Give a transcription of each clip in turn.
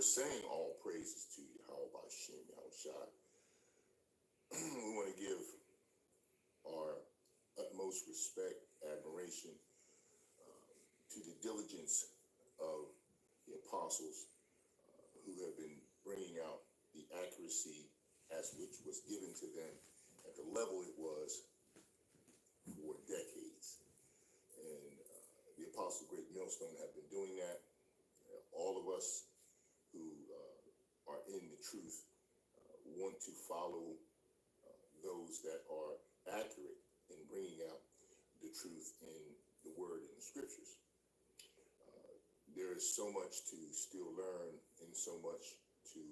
saying all praises to Yahawashi, Yahawashi. We want to give our utmost respect, admiration to the diligence of the apostles who have been bringing out the accuracy as which was given to them at the level it was for decades. And the Apostle Great Millstone have been doing that. All of us who are in the truth want to follow those that are accurate in bringing out the truth in the word and the scriptures. There is so much to still learn and so much to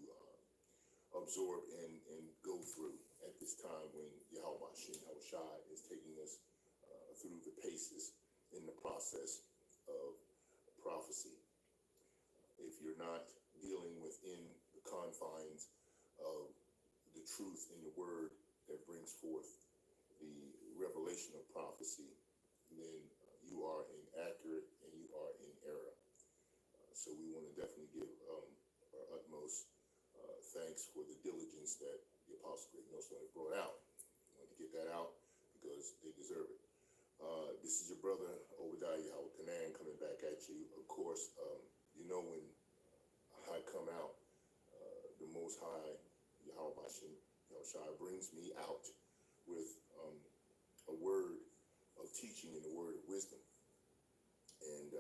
absorb and go through at this time when Yahawashi, Yahawashi is taking us through the paces in the process of prophecy. If you're not dealing within the confines of the truth in the word that brings forth the revelation of prophecy, then you are inaccurate and you are in error. So we want to definitely give our utmost thanks for the diligence that the Apostle Great Millstone has brought out. I want to get that out because they deserve it. This is your brother Obadiah Yahawashi coming back at you. Of course, you know when I come out, the Most High Yahawashi, Yahawashi brings me out with a word of teaching and a word of wisdom. And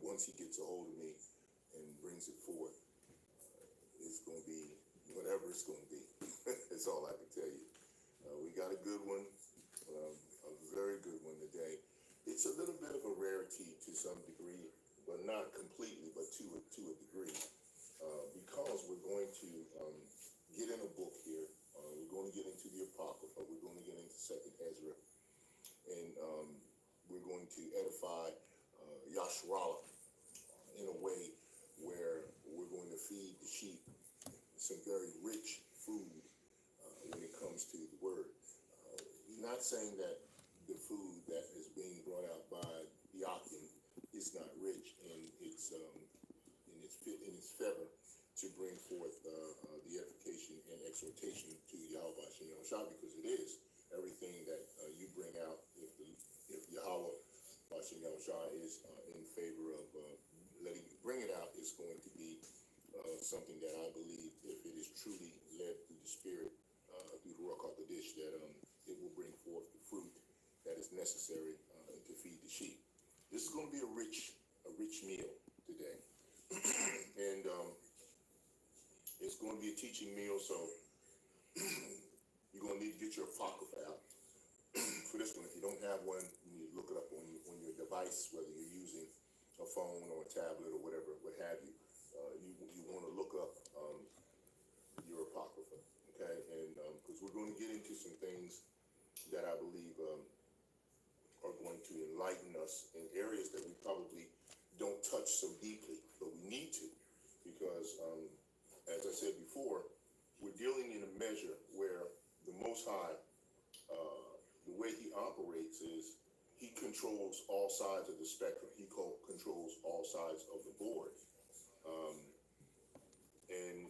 once he gets a hold of me and brings it forth, it's going to be whatever it's going to be. That's all I can tell you. We got a good one, a very good one today. It's a little bit of a rarity to some degree, but not completely, but to a degree, because we're going to get in a book here. We're going to get into the Apocrypha. We're going to get into Second Ezra, and we're going to edify Yasharallah in a way where we're going to feed the sheep some very rich food when it comes to the word. Not saying that the food that is being brought out by Yakin is not rich in its favor to bring forth the edification and exhortation to Yahawashi Yahawashi, because it is everything that you bring out. If Yahawashi Yahawashi is in favor of letting you bring it out, it's going to be something that I believe, if it is truly led through the Spirit, through the Ruach HaKodesh, that it will bring forth the fruit that is necessary to feed the sheep. This is going to be a rich meal today, and it's going to be a teaching meal. So you're going to need to get your apocrypha out for this one. If you don't have one, you need to look it up on your device, whether you're using a phone or a tablet or whatever, what have you. You want to look up your apocrypha, okay? And because we're going to get into some things that I believe are going to enlighten us in areas that we probably don't touch so deeply, but we need to, because as I said before, we're dealing in a measure where the Most High, the way he operates is he controls all sides of the spectrum. He controls all sides of the board. And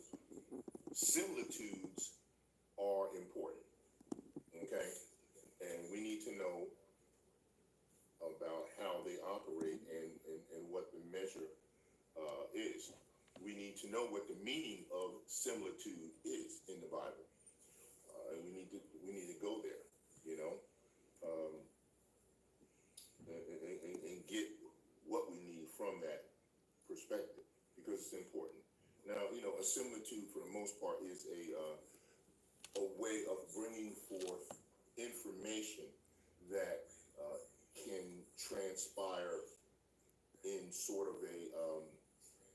similitudes are important, okay? And we need to know about how they operate and what the measure is. We need to know what the meaning of similitude is in the Bible. And we need to go there, you know, and get what we need from that perspective, because it's important. Now, you know, a similitude for the most part is a way of bringing forth information that can transpire in sort of a,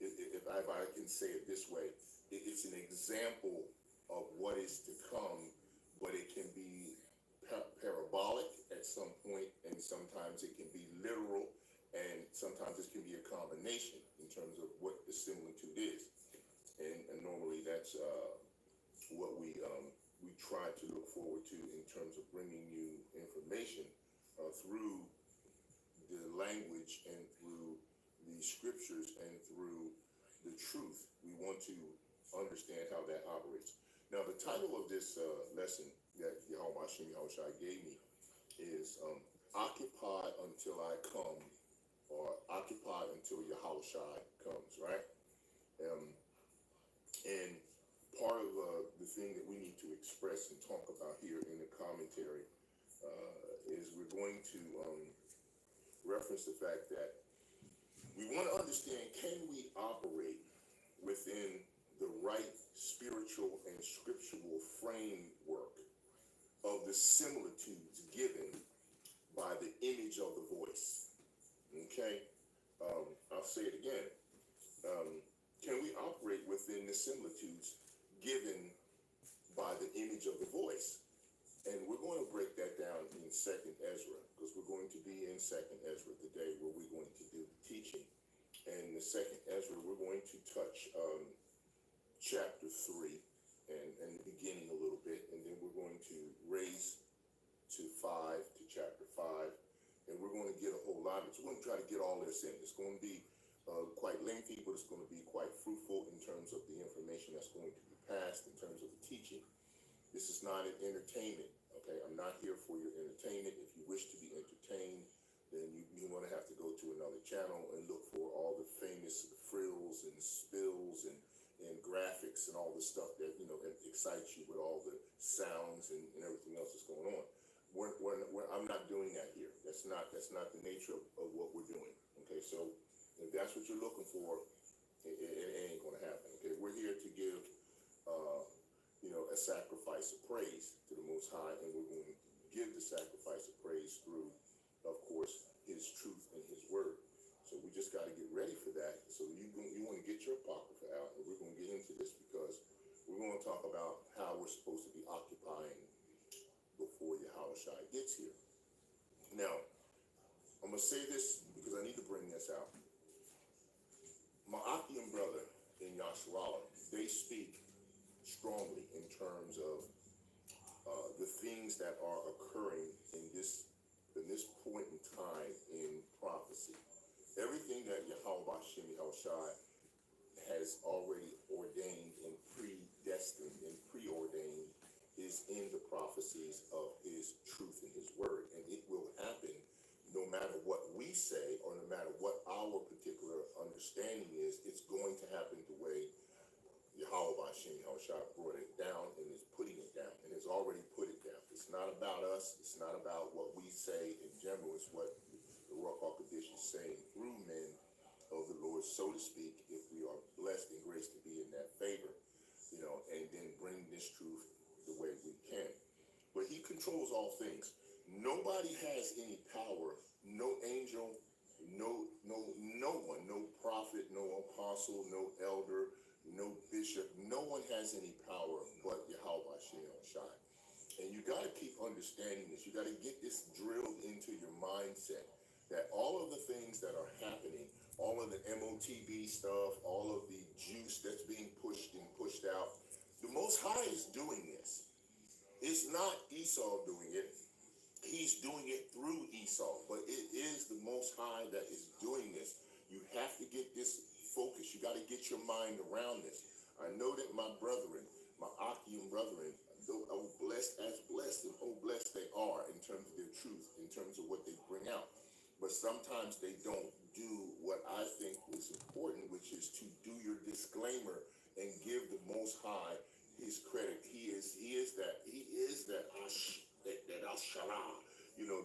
if I can say it this way, it's an example of what is to come, but it can be parabolic at some point, and sometimes it can be literal, and sometimes it can be a combination in terms of what the similitude is. And normally that's what we try to look forward to in terms of bringing you information through the language and through the scriptures and through the truth we want to understand how that operates. Now, the title of this lesson that Yahawashi gave me is Occupy Until I Come, or Occupy Until Yahawashi Comes, right? Um, and part of the thing that we need to express and talk about here in the commentary is we're going to reference the fact that we want to understand, can we operate within the right spiritual and scriptural framework of the similitudes given by the image of the voice? Okay, I'll say it again. Can we operate within the similitudes given by the image of the voice? And we're going to break that down in Second Ezra, because we're going to be in Second Ezra today, where we're going to do the teaching. And the Second Ezra, we're going to touch chapter 3 and the beginning a little bit, and then we're going to raise to chapter 5, and we're going to get a whole lot of it. So we're going to try to get all this in. It's going to be quite lengthy, but it's going to be quite fruitful in terms of the information that's going to be passed, in terms of the teaching. This is not an entertainment, okay? I'm not here for your entertainment. If you wish to be entertained, then you're going to have to go to another channel and look for all the famous frills and spills and graphics and all the stuff that, excites you with all the sounds and everything else that's going on. I'm not doing that here. That's not the nature of what we're doing, okay? So if that's what you're looking for, it ain't going to happen, okay? We're here to give a sacrifice of praise to the Most High, and we're going to give the sacrifice of praise through, of course, His truth and His word. So we just got to get ready for that. So you want to get your apocrypha out, and we're going to get into this because we're going to talk about how we're supposed to be occupying before Yahawashi gets here. Now, I'm going to say this because I need to bring this out. My Akim brother in Yasharala, they speak strongly in terms of the things that are occurring in this point in time in prophecy. Everything that Yahawashi has already ordained and predestined and preordained is in the prophecies of His truth and His word, and it will happen no matter what we say or no matter what our particular understanding is. It's going to happen the way Yahawashi brought it down and is putting it down, and has already put it down. It's not about us. It's not about what we say in general. It's what the Ruach HaKodesh is saying through men of the Lord, so to speak, if we are blessed and graced to be in that favor, and then bring this truth the way we can. But He controls all things. Nobody has any power, no angel, no one, no prophet, no apostle, no elder, no bishop, no one has any power but Yahawashi. And you got to keep understanding this. You got to get this drilled into your mindset that all of the things that are happening, all of the MOTB stuff, all of the juice that's being pushed and pushed out, the Most High is doing this. It's not Esau doing it. He's doing it through Esau, but it is the Most High that is doing this. You have to get this focus. You got to get your mind around this. I know that my brethren, my Akim brethren, oh blessed as blessed, and oh blessed they are in terms of their truth, in terms of what they bring out. But sometimes they don't do what I think is important, which is to do your disclaimer and give the Most High His credit. He is that El Shaddai,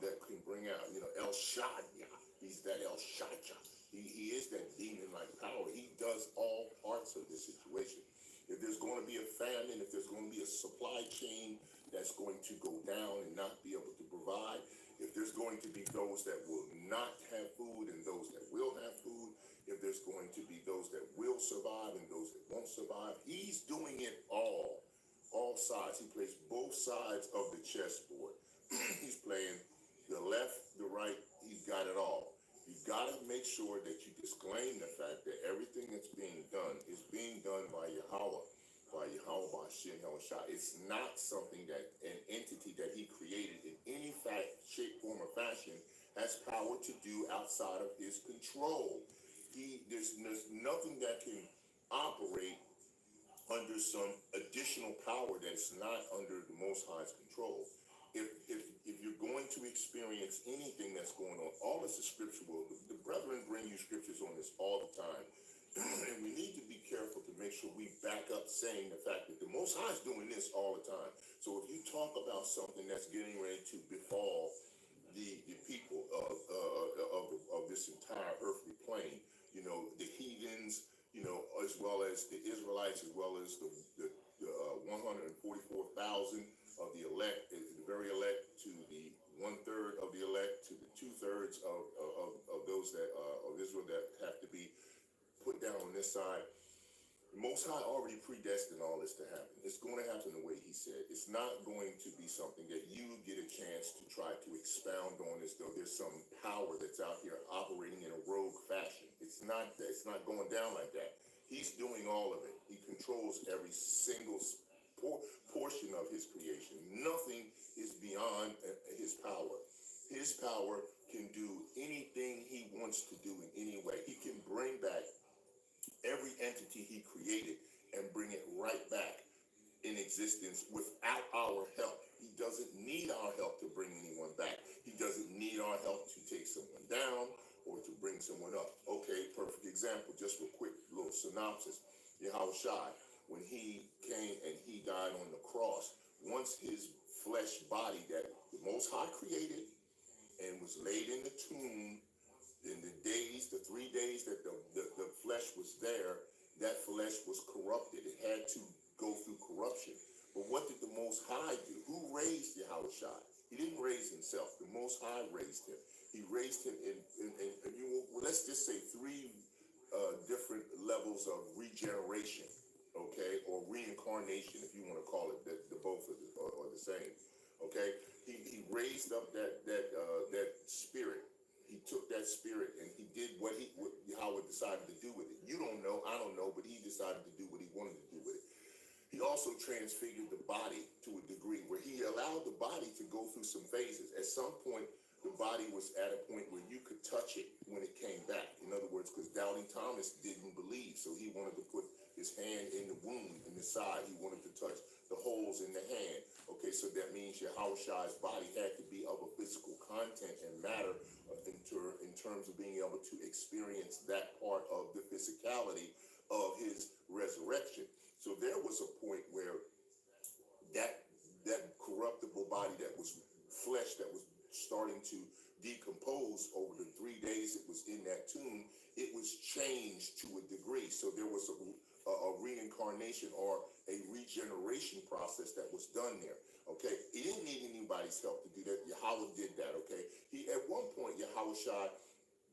that can bring out, El Shaddai. He's that El Shaddai. He is that demon-like power. He does all parts of the situation. If there's going to be a famine, if there's going to be a supply chain that's going to go down and not be able to provide, if there's going to be those that will not have food and those that will have food, if there's going to be those that will survive and those that won't survive, He's doing it all sides. He plays both sides of the chessboard. He's playing the left, the right. He's got it all. You got to make sure that you disclaim the fact that everything that's being done is being done by Yahawah, by Yahawashi. It's not something that an entity that He created in any fact, shape, form, or fashion has power to do outside of His control. There's nothing that can operate under some additional power that's not under the Most High's control. If you're going to experience anything that's going on, all this is scriptural. The brethren bring you scriptures on this all the time. And we need to be careful to make sure we back up saying the fact that the Most High is doing this all the time. So if you talk about something that's getting ready to befall the people of this entire earthly plane, the heathens, as well as the Israelites, as well as the 144,000 of the elect, the very elect, to the 1/3 of the elect, to the 2/3 of those that of Israel that have to be put down on this side. The Most High already predestined all this to happen. It's going to happen the way He said. It's not going to be something that you get a chance to try to expound on as though there's some power that's out here operating in a rogue fashion. It's not going down like that. He's doing all of it. He controls every single portion of His creation. Nothing is beyond His power. His power can do anything He wants to do in any way. He can bring back every entity He created and bring it right back in existence without our help. He doesn't need our help to bring anyone back. He doesn't need our help to take someone down or to bring someone up. Okay, perfect example. Just a quick little synopsis. Yahawashi, when He came and He died on the cross, once His flesh body that the Most High created and was laid in the tomb, in the 3 days that the flesh was there, that flesh was corrupted. It had to go through corruption. But what did the Most High do? Who raised Yahawashi? He didn't raise Himself. The Most High raised Him. He raised Him in let's just say 3 different levels of regeneration, okay, or reincarnation, if you want to call it. The both are the same, okay. He raised up that spirit. He took that spirit and He did what Yahweh decided to do with it. You don't know, I don't know, but He decided to do what He wanted to do with it. He also transfigured the body to a degree where He allowed the body to go through some phases. At some point, the body was at a point where you could touch it when it came back. In other words, because doubting Thomas didn't believe, so he wanted to put his hand in the wound in the side. He wanted to touch the holes in the hand. Okay, so that means Yahawashi's body had to be of a physical content and matter in terms of being able to experience that part of the physicality of His resurrection. So there was a point where that corruptible body, that was flesh that was starting to decompose over the 3 days it was in that tomb, it was changed to a degree. So there was a reincarnation or a regeneration process that was done there. Okay, He didn't need anybody's help to do that. Yahweh did that. Okay, He at one point Yahawashi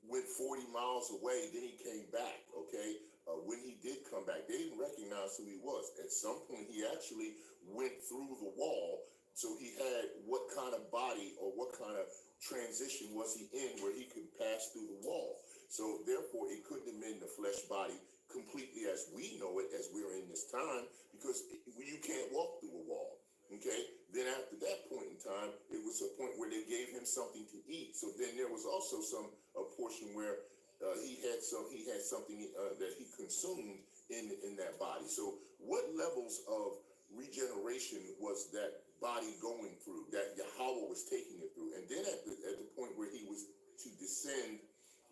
went 40 miles away, then He came back. Okay, when He did come back, they didn't recognize who He was. At some point, He actually went through the wall. So He had what kind of body or what kind of transition was He in where He could pass through the wall. So therefore, it couldn't have been the flesh body completely as we know it, as we're in this time, because you can't walk through a wall. Okay, then after that point in time, it was a point where they gave Him something to eat. So then there was also a portion where he had something that He consumed in that body. So what levels of regeneration was that body going through, that Yahweh was taking it through? And then at the point where He was to descend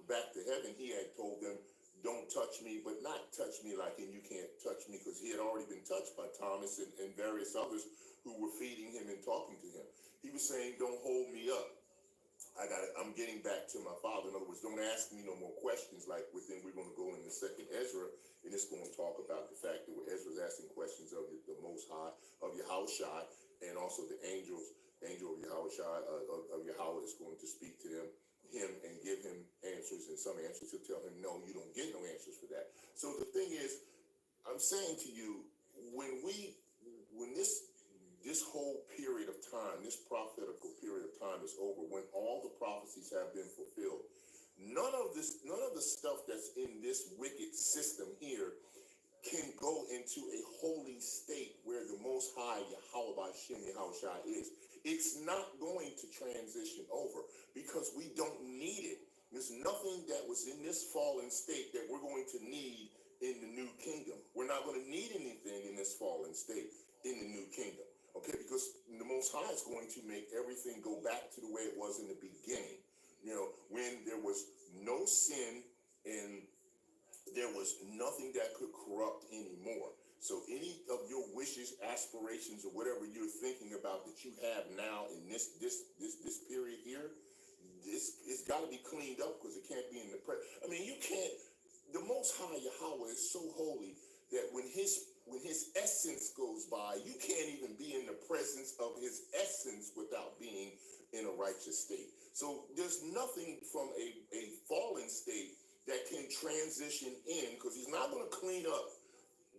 back to heaven, He had told them, don't touch me, but not touch me like in you can't touch me, because He had already been touched by Thomas and various others who were feeding Him and talking to Him. He was saying, don't hold me up. I'm getting back to my Father. In other words, don't ask me no more questions. Like within, we're going to go in the second Ezra, and it's going to talk about the fact that Ezra's asking questions of the Most High, of Yahawashi, and also the angel of Yahawashi, of Yahweh is going to speak to him and give him answers, and some answers He'll tell him, no, you don't get no answers for that. So the thing is, I'm saying to you, when this whole period of time, this prophetical period of time is over, when all the prophecies have been fulfilled, none of the stuff that's in this wicked system here can go into a holy state where the Most High Yahawashi is. It's not going to transition over because we don't need it. There's nothing that was in this fallen state that we're going to need in the new kingdom. We're not going to need anything in this fallen state in the new kingdom. Okay, because the Most High is going to make everything go back to the way it was in the beginning. You know, when there was no sin and there was nothing that could corrupt anymore. So any of your wishes, aspirations, or whatever you're thinking about that you have now in this period here, it's got to be cleaned up because it can't be in the present. I mean, you can't. The Most High Yahweh is so holy that when his essence goes by, you can't even be in the presence of his essence without being in a righteous state. So there's nothing from a fallen state that can transition in, because he's not going to clean up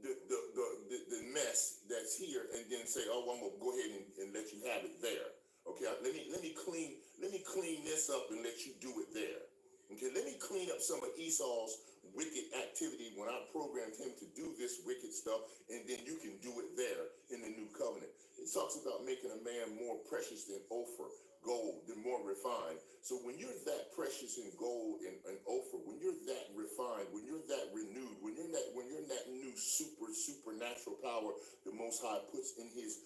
the mess that's here and then say, oh, I'm gonna go ahead and let you have it there. Okay, let me clean this up and let you do it there. Okay, let me clean up some of Esau's wicked activity when I programmed him to do this wicked stuff, and then you can do it there in the new covenant. It talks about making a man more precious than Ophir, gold, than more refined. So when you're that precious in gold and Ophir, when you're that refined, when you're that renewed, when you're that new supernatural power the Most High puts in his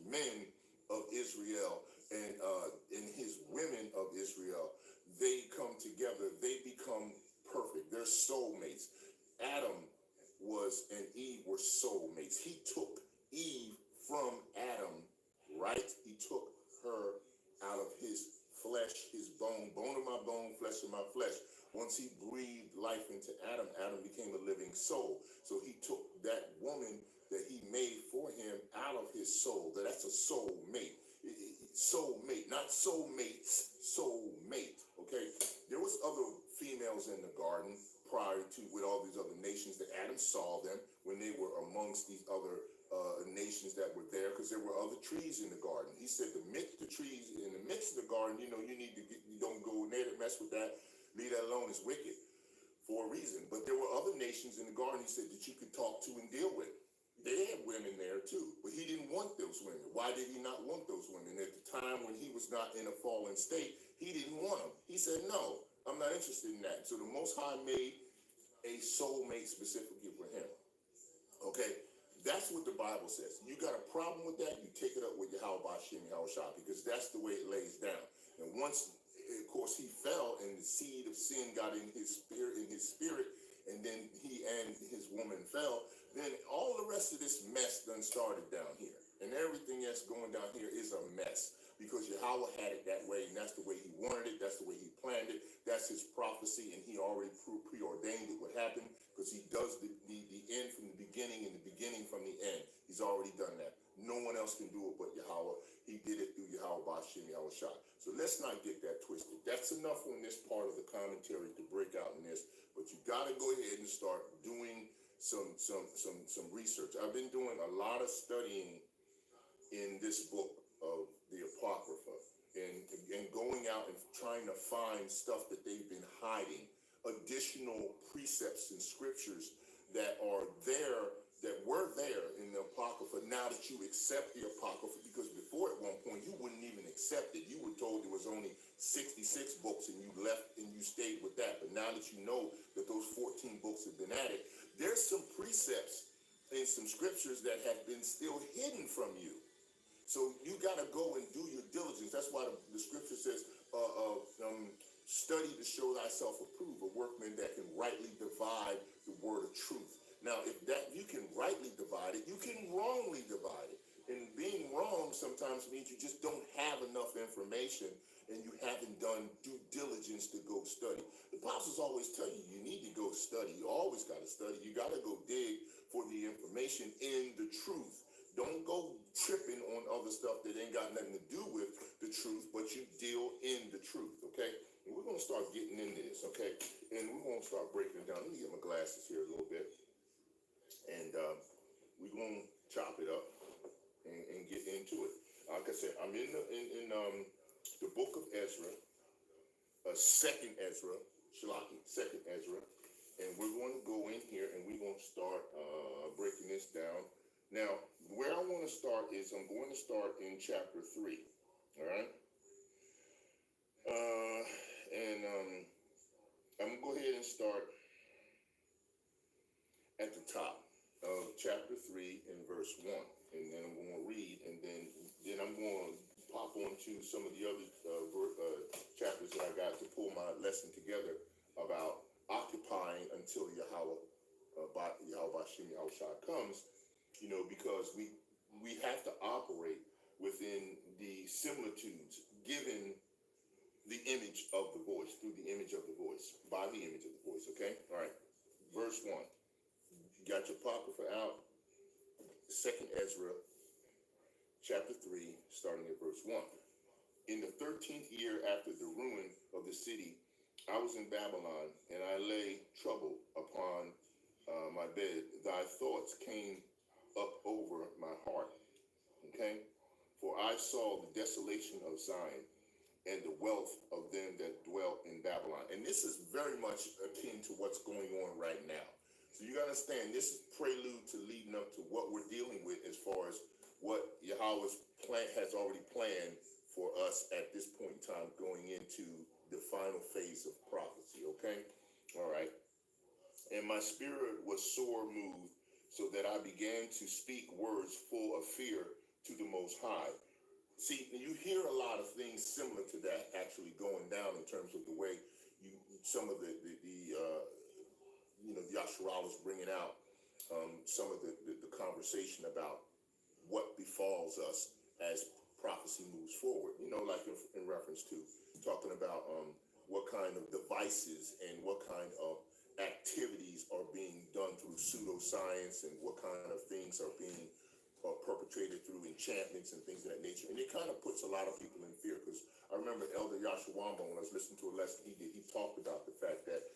men of Israel and his women of Israel, they come together, they become perfect. They're soulmates. Adam and Eve were soulmates. He took Eve from Adam, right? He took her out of his flesh, his bone of my bone, flesh of my flesh. Once he breathed life into Adam, Adam became a living soul. So he took that woman that he made for him out of his soul. That's a soulmate. Soulmate, not soulmates, soulmate. Okay, there was other females in the garden prior to, with all these other nations, that Adam saw them when they were amongst these other nations that were there, because there were other trees in the garden. He said the trees in the midst of the garden, you don't go near to mess with that. Leave that alone. It's wicked for a reason. But there were other nations in the garden, he said, that you could talk to and deal with. They had women there too, but he didn't want those women. Why did he not want those women? At the time when he was not in a fallen state, he didn't want them. He said, no, I'm not interested in that. So the Most High made a soulmate specifically for him. Okay, that's what the Bible says. You got a problem with that, you take it up with Yahawashi and Yahawashi, because that's the way it lays down. And once, of course, he fell and the seed of sin got in his spirit, and then he and his woman fell, then all the rest of this mess done started down here. And everything that's going down here is a mess, because Yahweh had it that way, and that's the way he wanted it, that's the way he planned it, that's his prophecy, and he already preordained it would happen, because he does the end from the beginning and the beginning from the end. He's already done that. No one else can do it but Yahweh. He did it through Yahawashi and Yahawashi. So let's not get that twisted. That's enough on this part of the commentary to break out in this, but you got to go ahead and start doing some research. I've been doing a lot of studying in this book of the Apocrypha and going out and trying to find stuff that they've been hiding, additional precepts and scriptures that are there, that were there in the Apocrypha, now that you accept the Apocrypha, because before at one point you wouldn't even accept it. You were told there was only 66 books and you left and you stayed with that. But now that you know that those 14 books have been added, there's some precepts and some scriptures that have been still hidden from you. So you got to go and do your diligence. That's why the scripture says, study to show thyself approved, a workman that can rightly divide the word of truth. Now, if that you can rightly divide it, you can wrongly divide it. And being wrong sometimes means you just don't have enough information and you haven't done due diligence to go study. The apostles always tell you, you need to go study. You always got to study. You got to go dig for the information in the truth. Don't go tripping on other stuff that ain't got nothing to do with the truth, but you deal in the truth, okay? And we're going to start getting into this, okay? And we're going to start breaking it down. Let me get my glasses here a little bit. And we're going to chop it up and get into it. Like I said, I'm in the book of Ezra, second Ezra, second Ezra. And we're going to go in here and we're going to start breaking this down. Now, where I want to start is I'm going to start in chapter 3, all right? I'm going to go ahead and start 3 and verse 1. And then I'm going to read, and then I'm going to pop onto some of the other chapters that I got to pull my lesson together about occupying until Yahawashi comes, because we have to operate within the similitudes given the image of the voice, through the image of the voice, by the image of the voice, okay? All right, verse 1. You got your apocrypha out, 2nd Ezra, chapter 3, starting at verse 1. In the 13th year after the ruin of the city, I was in Babylon, and I lay troubled upon my bed. Thy thoughts came up over my heart, okay? For I saw the desolation of Zion and the wealth of them that dwelt in Babylon. And this is very much akin to what's going on right now. So you got to understand, this is prelude to leading up to what we're dealing with as far as what Yahweh's plan has already planned for us at this point in time, going into the final phase of prophecy, okay? All right. And my spirit was sore moved, so that I began to speak words full of fear to the Most High. See, you hear a lot of things similar to that actually going down in terms of the way some of the Yasharal is bringing out some of the conversation about what befalls us as prophecy moves forward. Like in reference to talking about what kind of devices and what kind of activities are being done through pseudoscience, and what kind of things are being perpetrated through enchantments and things of that nature. And it kind of puts a lot of people in fear, because I remember Elder Yahawashi, when I was listening to a lesson he did, he talked about the fact that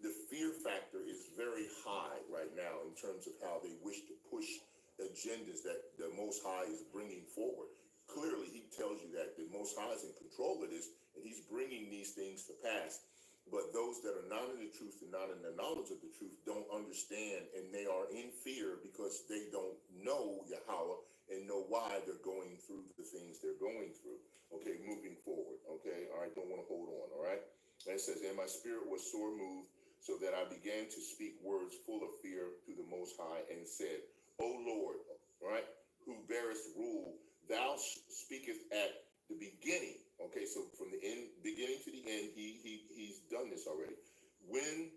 the fear factor is very high right now in terms of how they wish to push agendas that the Most High is bringing forward. Clearly, he tells you that the Most High is in control of this, and he's bringing these things to pass. But those that are not in the truth and not in the knowledge of the truth don't understand, and they are in fear because they don't know Yahweh and know why they're going through the things they're going through. Okay, moving forward. Okay, all right, don't want to hold on. All right. And it says, and my spirit was sore moved, so that I began to speak words full of fear to the Most High, and said, O Lord, all right, who bearest rule, thou speakest at the beginning. Okay, so from the beginning to the end, he's done this already. When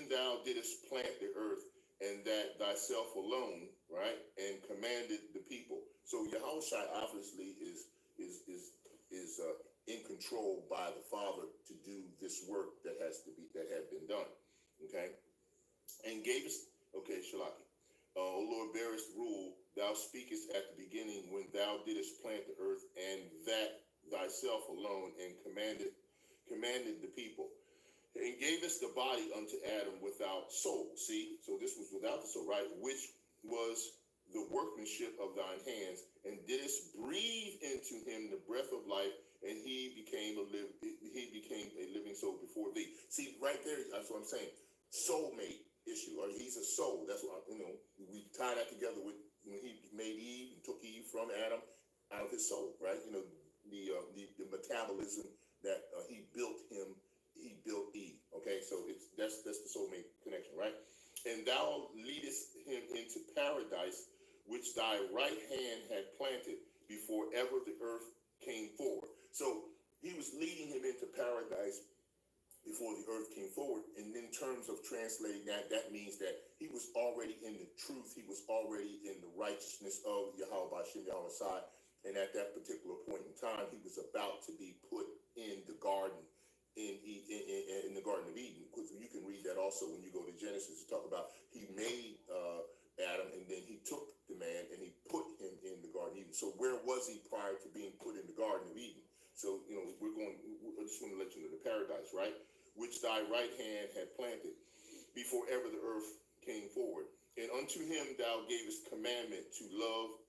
thou didst plant the earth, and that thyself alone, right, and commanded the people. So Yahawashi obviously is in control by the Father to do this work that had been done. Okay, and gavest, okay, Shalaki. O Lord, bearest rule, thou speakest at the beginning, when thou didst plant the earth, and that thyself alone, and commanded the people, and gavest the body unto Adam without soul. See, so this was without the soul, right? Which was the workmanship of thine hands, and didst breathe into him the breath of life, and he became a living soul before thee. See, right there, that's what I'm saying. Soulmate issue, or he's a soul. That's what we tie that together with when he made Eve, he took Eve from Adam out of his soul, right? The metabolism that he built Eve. Okay, so that's the soulmate connection, right? And thou leadest him into paradise, which thy right hand had planted before ever the earth came forward. So he was leading him into paradise before the earth came forward. And in terms of translating that means that he was already in the truth. He was already in the righteousness of Yahawashi, Yahawashi. And at that particular point in time, he was about to be put in the garden, in the Garden of Eden. Because you can read that also when you go to Genesis to talk about he made Adam, and then he took the man and he put him in the Garden of Eden. So where was he prior to being put in the Garden of Eden? So, I just want to let you know the paradise, right? Which thy right hand had planted before ever the earth came forward. And unto him thou gavest commandment to love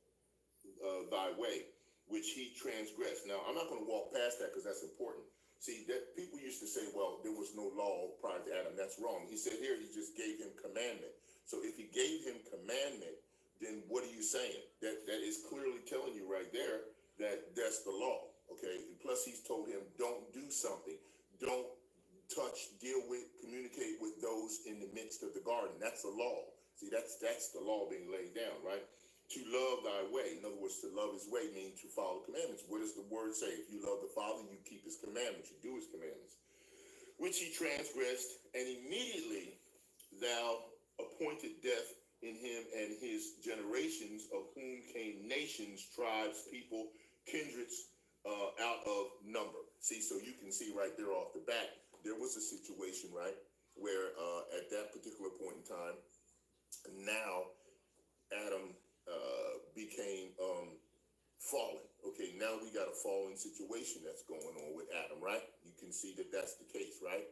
thy way, which he transgressed. Now, I'm not going to walk past that because that's important. See, that people used to say, well, there was no law prior to Adam. That's wrong. He said here he just gave him commandment. So if he gave him commandment, then what are you saying? That is clearly telling you right there that that's the law. Okay. And plus, he's told him, don't do something. Don't touch, deal with, communicate with those in the midst of the garden. That's the law. See, that's the law being laid down, right? To love thy way. In other words, to love his way means to follow commandments. What does the word say? If you love the Father, you keep his commandments, you do his commandments, which he transgressed, and immediately thou appointed death in him and his generations, of whom came nations, tribes, people, kindreds, out of number. See, so you can see right there off the bat, there was a situation, right, where at that particular point in time, now Adam became fallen. Okay, now we got a fallen situation that's going on with Adam, right? You can see that that's the case, right?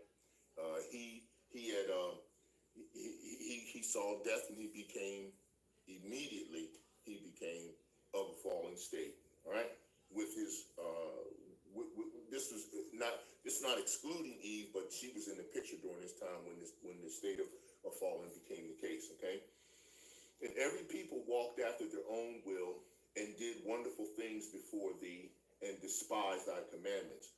He had he saw death, and he became immediately of a fallen state. All right, with his this was not excluding Eve, but she was in the picture during this time when the state of fallen became the case. Okay, and every people walked after their own will and did wonderful things before thee, and despised thy commandments.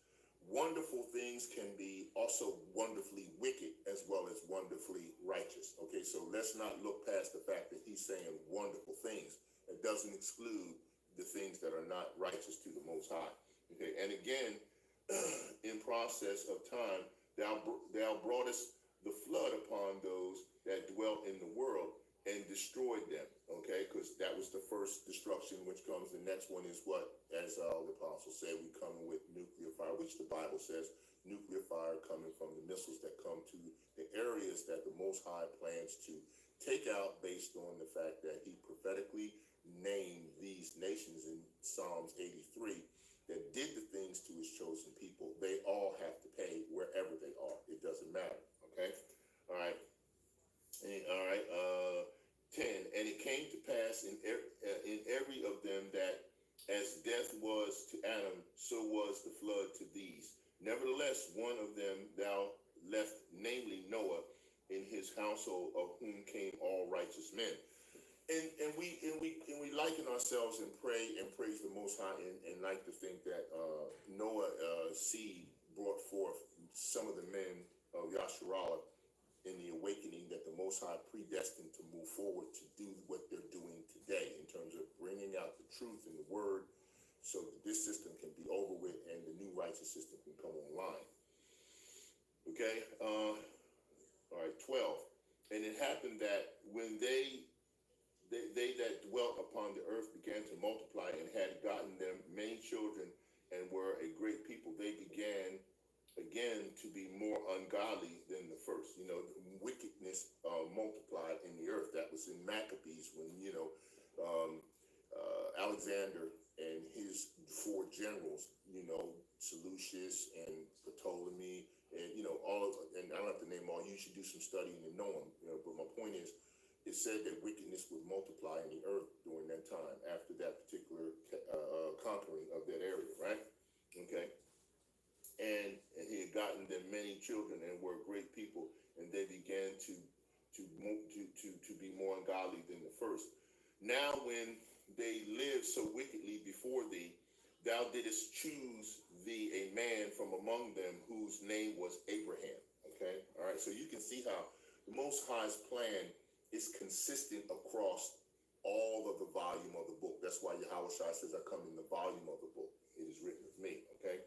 Wonderful things can be also wonderfully wicked as well as wonderfully righteous. Okay, so let's not look past the fact that he's saying wonderful things. It doesn't exclude the things that are not righteous to the Most High. Okay, and again, in process of time, thou broughtest the flood upon those that dwelt in the world and destroyed them. Okay, because that was the first destruction, which comes. The next one is what, as the apostle said, we come with nuclear fire, which the Bible says nuclear fire coming from the missiles that come to the areas that the Most High plans to take out, based on the fact that he prophetically named these nations in Psalms 83 that did the things to his chosen people. They all have to pay wherever they are. It doesn't matter. Okay, all right. All right, 10. And it came to pass in every of them that as death was to Adam, so was the flood to these. Nevertheless, one of them thou left, namely Noah, in his household, of whom came all righteous men. And we liken ourselves and pray and praise the Most High, and like to think that Noah's seed brought forth some of the men of Yasharallah in the awakening that the Most High predestined to move forward to do what they're doing today in terms of bringing out the truth and the word, so that this system can be over with and the new righteous system can come online. Okay, all right, 12. And it happened that when they that dwelt upon the earth began to multiply and had gotten them many children and were a great people, they began again to be more ungodly than the first. You know, wickedness multiplied in the earth. That was in Maccabees when, Alexander and his four generals, Seleucus and Ptolemy, and and I don't have to name all. You should do some studying to know them. But my point is, it said that wickedness would multiply in the earth during that time after that particular conquering of that area, right? Okay. And he had gotten them many children and were great people, and they began to be more ungodly than the first. Now when they lived so wickedly before thee, thou didst choose thee a man from among them whose name was Abraham. Okay, all right. So you can see how the Most High's plan is consistent across all of the volume of the book. That's why Yahawashi says, I come in the volume of the book. It is written of me. Okay.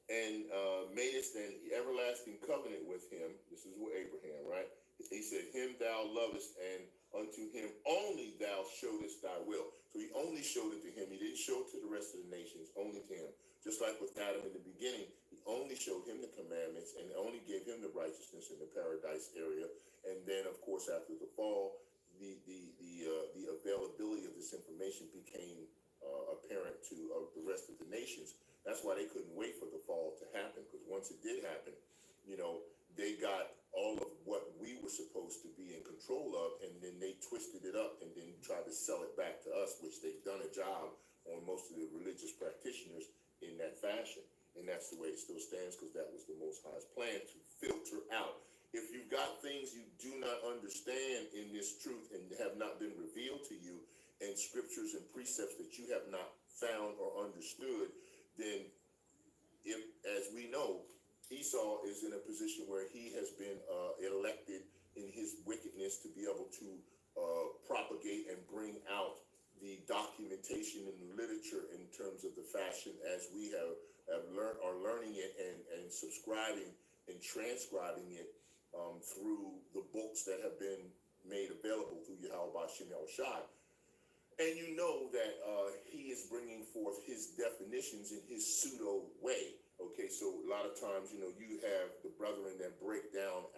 And madest an everlasting covenant with him. This is with Abraham, right? He said, him thou lovest, and unto him only thou showest thy will. So he only showed it to him. He didn't show it to the rest of the nations, only to him. Just like with Adam in the beginning, he only showed him the commandments and only gave him the righteousness in the paradise area. And then, of course, after the fall, the availability of this information became apparent to the rest of the nations. That's why they couldn't wait for the fall to happen, because once it did happen, they got all of what we were supposed to be in control of, and then they twisted it up and then tried to sell it back to us, which they've done a job on most of the religious practitioners in that fashion. And that's the way it still stands, because that was the Most High's plan, to filter out. If you've got things you do not understand in this truth and have not been revealed to you, and scriptures and precepts that you have not found or understood, then if, as we know, Esau is in a position where he has been elected in his wickedness to be able to propagate and bring out the documentation and literature in terms of the fashion as we have learned, are learning it and subscribing and transcribing it through the books that have been made available through Yahawashi. And you know that he is bringing forth his definitions in his pseudo way. Okay, so a lot of times, you know, you have the brethren that break down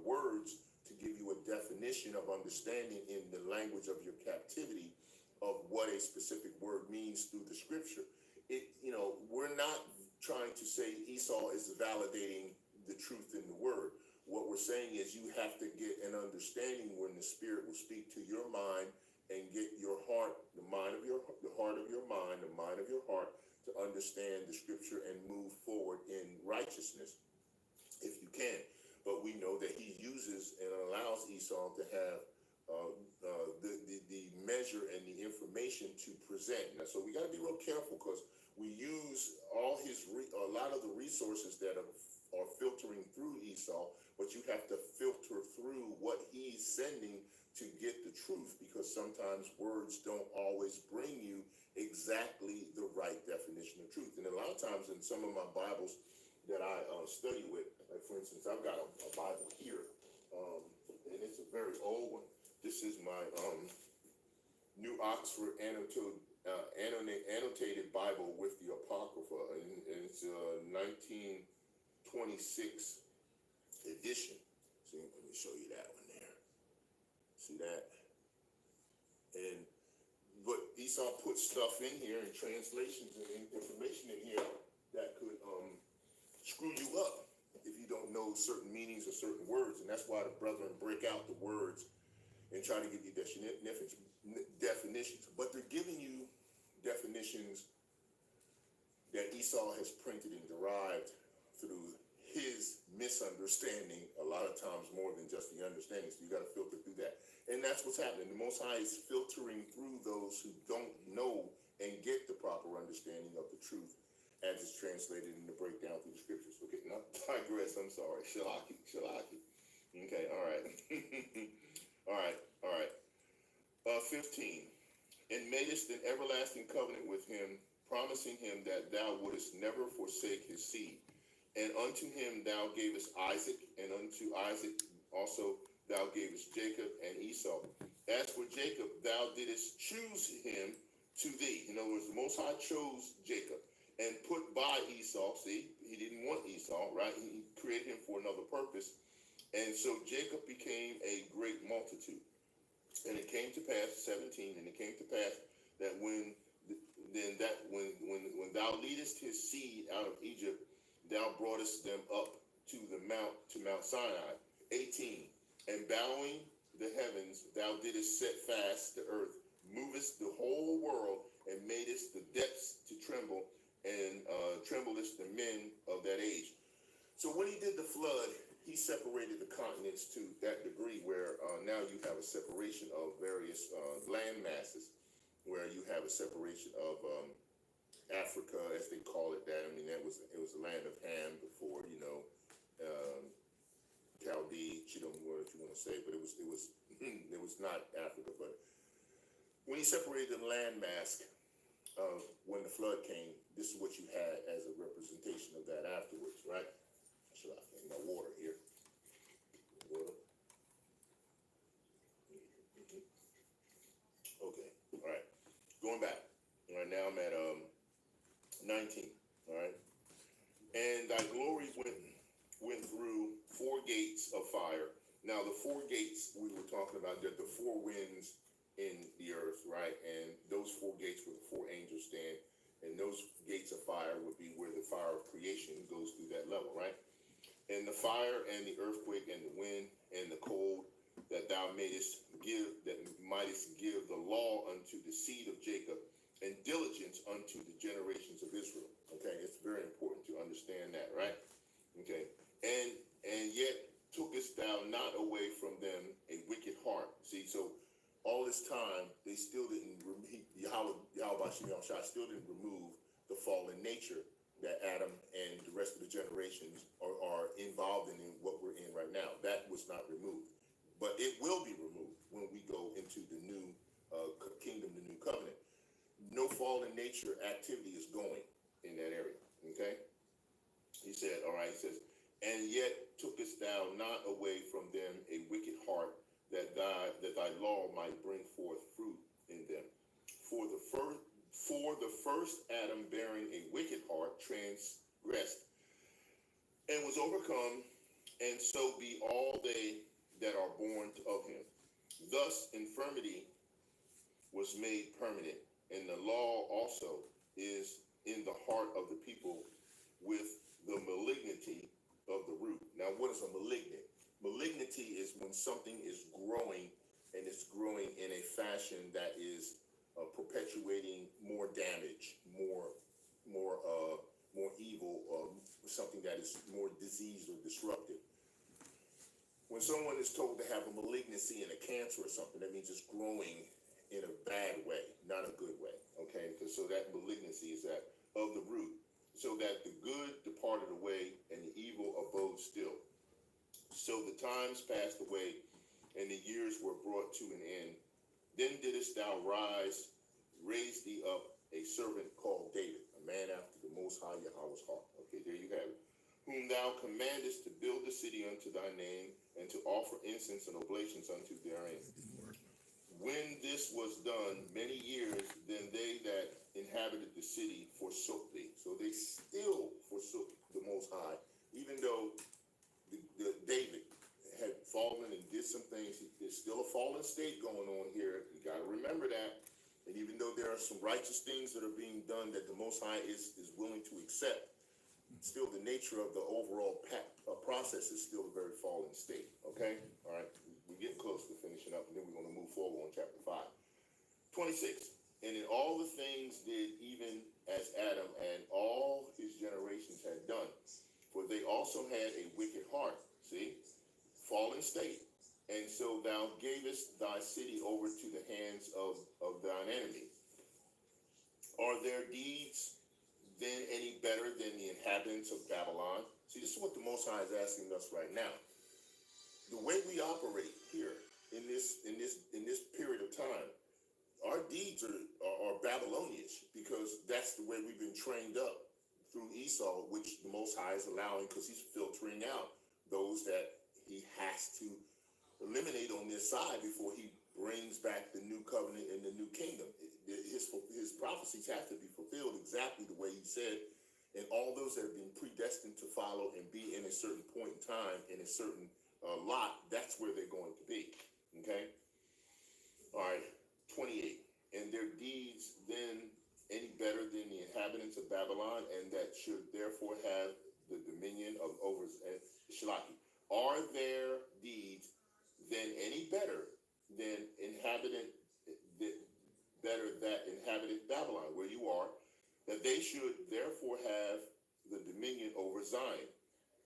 words to give you a definition of understanding in the language of your captivity of what a specific word means through the scripture. You know, we're not trying to say Esau is validating the truth in the word. What we're saying is you have to get an understanding when the Spirit will speak to your mind and get your heart, the heart of your mind, the mind of your heart, to understand the scripture and move forward in righteousness, if you can. But we know that he uses and allows Esau to have the measure and the information to present. Now, so we got to be real careful, because we use all a lot of the resources that are filtering through Esau, but you have to filter through what he's sending to get the truth, because sometimes words don't always bring you exactly the right definition of truth. And a lot of times in some of my Bibles that I study with, like for instance, I've got a Bible here, and it's a very old one. This is my New Oxford Annotated Bible with the Apocrypha, and it's a 1926 edition. So let me show you that one there. See that? But Esau put stuff in here and translations and information in here that could screw you up if you don't know certain meanings of certain words. And that's why the brethren break out the words and try to give you definitions. But they're giving you definitions that Esau has printed and derived through his misunderstanding, a lot of times more than just the understanding. So you got to filter through that. And that's what's happening. The Most High is filtering through those who don't know and get the proper understanding of the truth as it's translated in the breakdown through the scriptures. Okay, not digress, I'm sorry. Shalaki. Okay, all right. all right. 15. And madest an everlasting covenant with him, promising him that thou wouldest never forsake his seed. And unto him thou gavest Isaac, and unto Isaac also thou gavest Jacob and Esau. As for Jacob, thou didst choose him to thee. In other words, the Most High chose Jacob and put by Esau. See, he didn't want Esau, right? He created him for another purpose. And so Jacob became a great multitude. And it came to pass, 17, and it came to pass that when thou leadest his seed out of Egypt, thou broughtest them up to Mount Sinai. 18. And bowing the heavens, thou didst set fast the earth, movest the whole world, and madest the depths to tremble, and tremblest the men of that age. So when he did the flood, he separated the continents to that degree where now you have a separation of various land masses, where you have a separation of Africa, as they call it that. I mean, it was the land of Ham before, you know, Chaldee, Chittim, what you want to say, but it was it was not Africa. But when he separated the land mass of when the flood came, this is what you had as a representation of that afterwards, right? Should I get my water here? Water. Okay, all right. Going back. All right, now I'm at 19. All right. And thy glory went through 4 gates of fire. Now the 4 gates we were talking about, they're the 4 winds in the earth, right? And those 4 gates where the 4 angels stand, and those gates of fire would be where the fire of creation goes through that level, right? And the fire and the earthquake and the wind and the cold that thou mightest give the law unto the seed of Jacob, and diligence unto the generations of Israel. Okay, it's very important to understand that, right? Okay, and yet tookest thou not away from them a wicked heart. See, so all this time they still didn't. Yahawashi still didn't remove the fallen nature that Adam and the rest of the generations are involved in what we're in right now. That was not removed. but it will be removed when we go into the new kingdom, the new covenant. No fallen nature activity is going in that area. Okay. He said, all right, he says, and yet tookest thou not away from them a wicked heart, that thy law might bring forth fruit in them. For the first Adam bearing a wicked heart transgressed and was overcome, and so be all they that are born of him. Thus infirmity was made permanent, and the law also is in the heart of the people with the malignity of the root. Now, what is a malignant? Malignity is when something is growing, and it's growing in a fashion that is perpetuating more damage, more evil, something that is more diseased or disruptive. When someone is told to have a malignancy and a cancer or something, that means it's growing in a bad way, not a good way. Okay, because so that malignancy is that of the root, so that the good departed away and the evil abode still. So the times passed away, and the years were brought to an end. Then didst thou raise thee up a servant called David, a man after the Most High Yahawah's heart. Okay, there you have it. Whom thou commandest to build the city unto thy name, and to offer incense and oblations unto therein. When this was done many years, then they that inhabited the city forsook thee. So they still forsook the Most High, even though David had fallen and did some things. There's still a fallen state going on here. You got to remember that. And even though there are some righteous things that are being done that the Most High is willing to accept, still the nature of the overall process is still a very fallen state. Okay? All right. We're getting close to finishing up, and then we're going to move forward on chapter 5. 26. And in all the things did even as Adam and all his generations had done, for they also had a wicked heart. See? Fallen state. And so thou gavest thy city over to the hands of thine enemy. Are their deeds then any better than the inhabitants of Babylon? See, this is what the Most High is asking us right now. The way we operate here in this period of time, our deeds are Babylonish, because that's the way we've been trained up through Esau, which the Most High is allowing, because he's filtering out those that he has to eliminate on this side before he brings back the new covenant and the new kingdom. His prophecies have to be fulfilled exactly the way he said, and all those that have been predestined to follow and be in a certain point in time, in a certain lot, that's where they're going to be. Okay? All right, 28. And their deeds then any better than the inhabitants of Babylon, and that should therefore have the dominion of over Shalaki. Are their deeds then any better than that inhabited Babylon, where you are, that they should therefore have the dominion over Zion?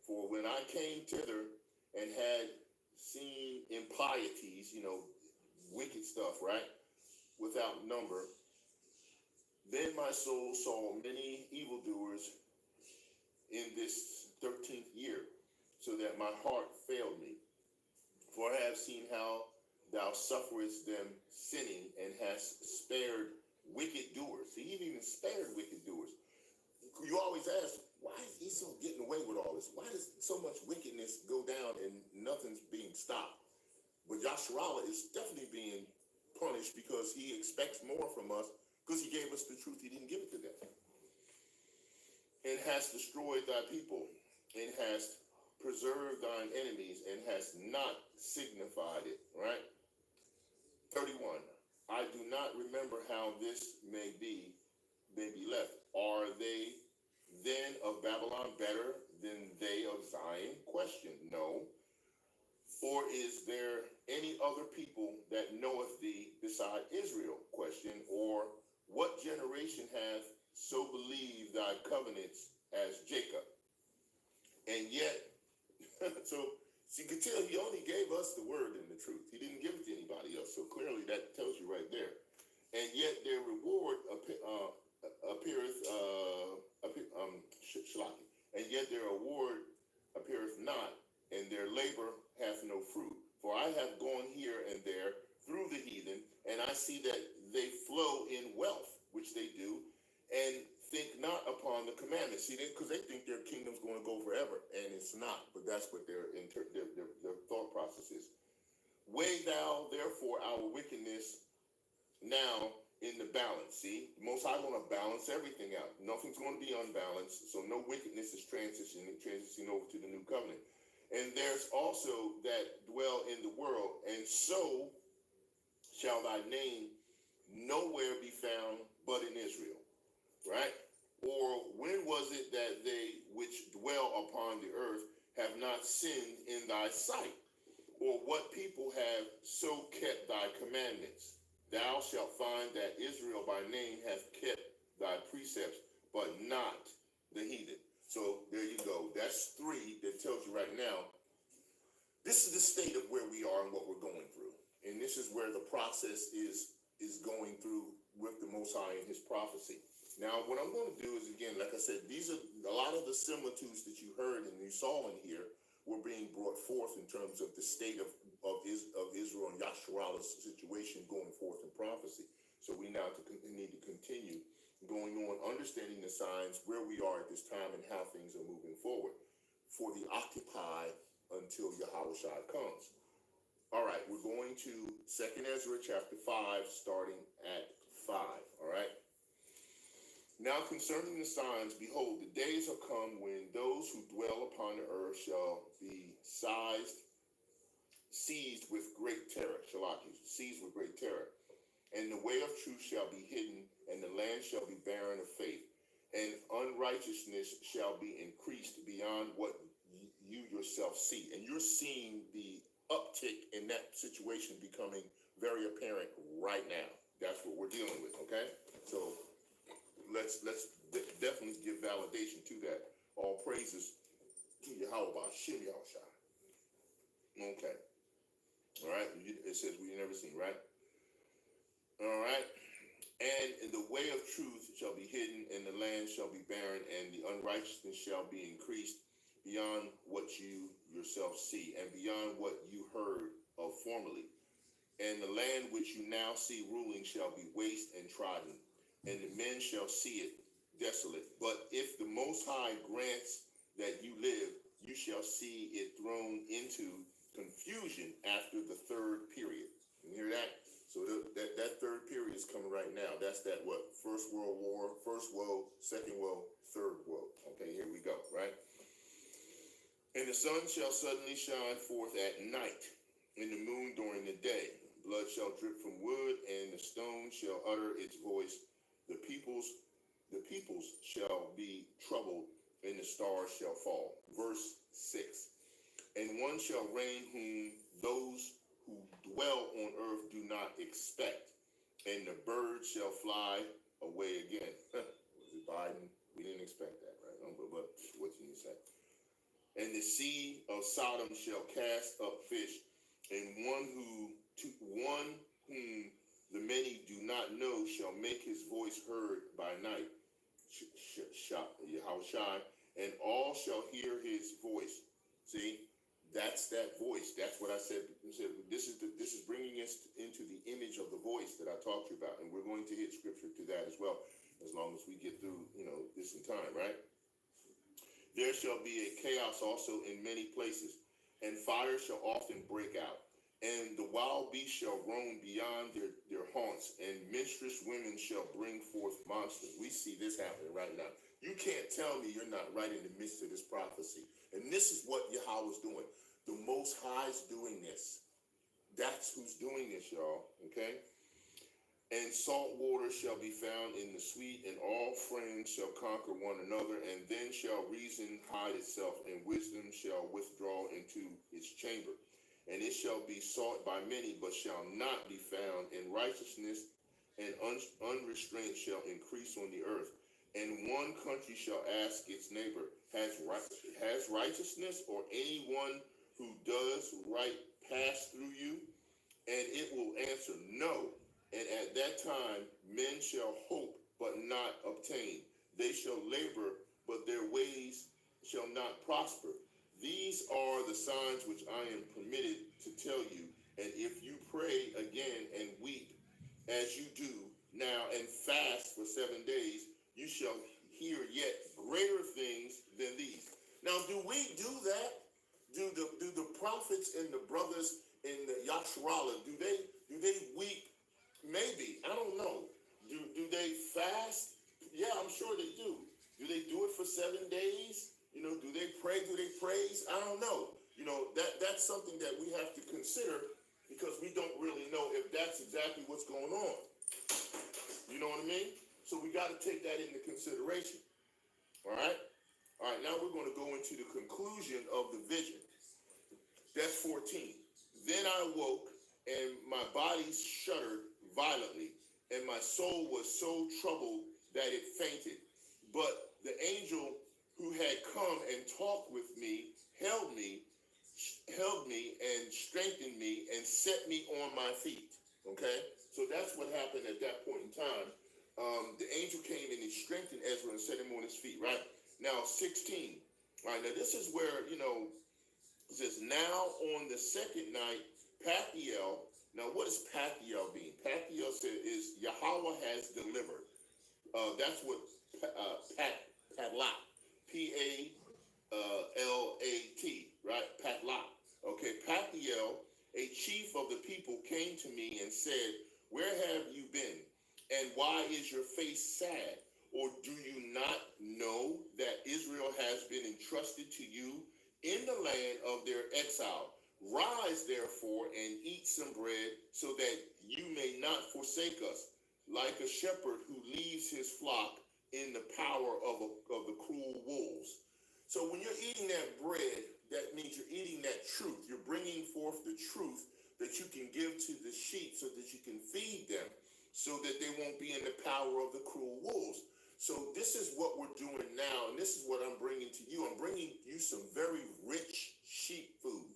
For when I came thither and had seen impieties, wicked stuff, right, without number, then my soul saw many evildoers in this 13th year, so that my heart failed me. For I have seen how thou sufferest them sinning, and hast spared wicked doers. See, he even spared wicked doers. You always ask, why is Esau getting away with all this? Why does so much wickedness go down and nothing's being stopped? But Yasharallah is definitely being punished, because he expects more from us, because he gave us the truth. He didn't give it to them. And hast destroyed thy people, and hast preserved thine enemies, and hast not signified it. Right? 31. I do not remember how this may be left. Are they then of Babylon better than they of Zion? Question. No. Or is there any other people that knoweth thee beside Israel? Question. Or what generation hath so believed thy covenants as Jacob? And yet, so you can tell he only gave us the word and the truth. He didn't give it to anybody else. So clearly that tells you right there. And yet their reward appeareth, and yet their reward appeareth not, and their labor hath no fruit. For I have gone here and there through the heathen, and I see that they flow in wealth, which they do, and think not upon the commandments. See, because they think their kingdom's going to go forever, and it's not. But that's what their thought process is. Weigh thou therefore our wickedness now in the balance. See, the Most High going to balance everything out. Nothing's going to be unbalanced, so no wickedness is transitioning over to the new covenant. And there's also that dwell in the world, and so shall thy name nowhere be found but in Israel. Right? Or when was it that they which dwell upon the earth have not sinned in thy sight? Or what people have so kept thy commandments? Thou shalt find that Israel by name hath kept thy precepts, but not the heathen. So there you go. That's three that tells you right now, this is the state of where we are and what we're going through. And this is where the process is going through with the Most High and his prophecy. Now, what I'm going to do is, again, like I said, these are a lot of the similitudes that you heard and you saw in here were being brought forth in terms of the state of Israel and Yahshawah's situation going forth in prophecy. So we now need to continue going on, understanding the signs, where we are at this time, and how things are moving forward for the occupy until Yahawashi comes. All right, we're going to 2nd Ezra chapter 5, starting at 5. All right. Now concerning the signs, behold, the days are come when those who dwell upon the earth shall be seized with great terror, seized with great terror. And the way of truth shall be hidden, and the land shall be barren of faith, and unrighteousness shall be increased beyond what you yourself see. And you're seeing the uptick in that situation becoming very apparent right now. That's what we're dealing with, okay? So let's definitely give validation to that. All praises to Yahawashi, Shem Yahawashi. Okay. All right. It says we never seen, right? All right. And the way of truth shall be hidden, and the land shall be barren, and the unrighteousness shall be increased beyond what you yourself see, and beyond what you heard of formerly. And the land which you now see ruling shall be waste and trodden, and the men shall see it desolate. But if the Most High grants that you live, you shall see it thrown into confusion after the third period. You hear that? So that third period is coming right now. That's that what? First World War, First World, Second World, Third World. Okay, here we go, right? And the sun shall suddenly shine forth at night, and the moon during the day. Blood shall drip from wood, and the stone shall utter its voice. The peoples shall be troubled, and the stars shall fall. Verse 6. And one shall reign whom those who dwell on earth do not expect, and the birds shall fly away again. Was it Biden? We didn't expect that, right? But what can you say? And the sea of Sodom shall cast up fish, and one whom the many do not know shall make his voice heard by night. Yahawashi, and all shall hear his voice. See, that's that voice. That's what I said. This is bringing us into the image of the voice that I talked to you about, and we're going to hit scripture to that as well, as long as we get through, this in time, right? There shall be a chaos also in many places, and fire shall often break out, and the wild beasts shall roam beyond their haunts, and minstrous women shall bring forth monsters. We see this happening right now. You can't tell me you're not right in the midst of this prophecy. And this is what Yahweh is doing. The Most High is doing this. That's who's doing this, y'all. Okay? And salt water shall be found in the sweet, and all friends shall conquer one another, and then shall reason hide itself, and wisdom shall withdraw into its chamber. And it shall be sought by many, but shall not be found. And righteousness and unrestraint shall increase on the earth. And one country shall ask its neighbor, has righteousness or anyone who does right pass through you? And it will answer, no. And at that time, men shall hope, but not obtain. They shall labor, but their ways shall not prosper. These are the signs which I am permitted to tell you. And if you pray again and weep as you do now and fast for 7 days, you shall hear yet greater things than these. Now, do we do that? Do the prophets and the brothers in the Yasharallah, do they weep? Maybe. I don't know. Do they fast? Yeah, I'm sure they do. Do they do it for 7 days? Do they pray? Do they praise? I don't know. That's something that we have to consider because we don't really know if that's exactly what's going on. You know what I mean? So we got to take that into consideration. All right? All right, now we're going to go into the conclusion of the vision. That's 14. Then I woke, and my body shuddered violently, and my soul was so troubled that it fainted. But the angel who had come and talked with me held me and strengthened me and set me on my feet. Okay? So that's what happened at that point in time. The angel came and he strengthened Ezra and set him on his feet, right? Now, 16. All right, now this is where, it says, now on the second night, Pathiel. Now, what does Pathiel mean? Pathiel is Yahawah has delivered. That's what Patlat, P-A-L-A-T, right? Patlat. Okay, Pathiel, a chief of the people, came to me and said, where have you been? And why is your face sad? Or do you not know that Israel has been entrusted to you in the land of their exile? Rise, therefore, and eat some bread, so that you may not forsake us, like a shepherd who leaves his flock in the power of the cruel wolves. So when you're eating that bread, that means you're eating that truth. You're bringing forth the truth that you can give to the sheep so that you can feed them, so that they won't be in the power of the cruel wolves. So this is what we're doing now, and this is what I'm bringing to you. I'm bringing you some very rich sheep food.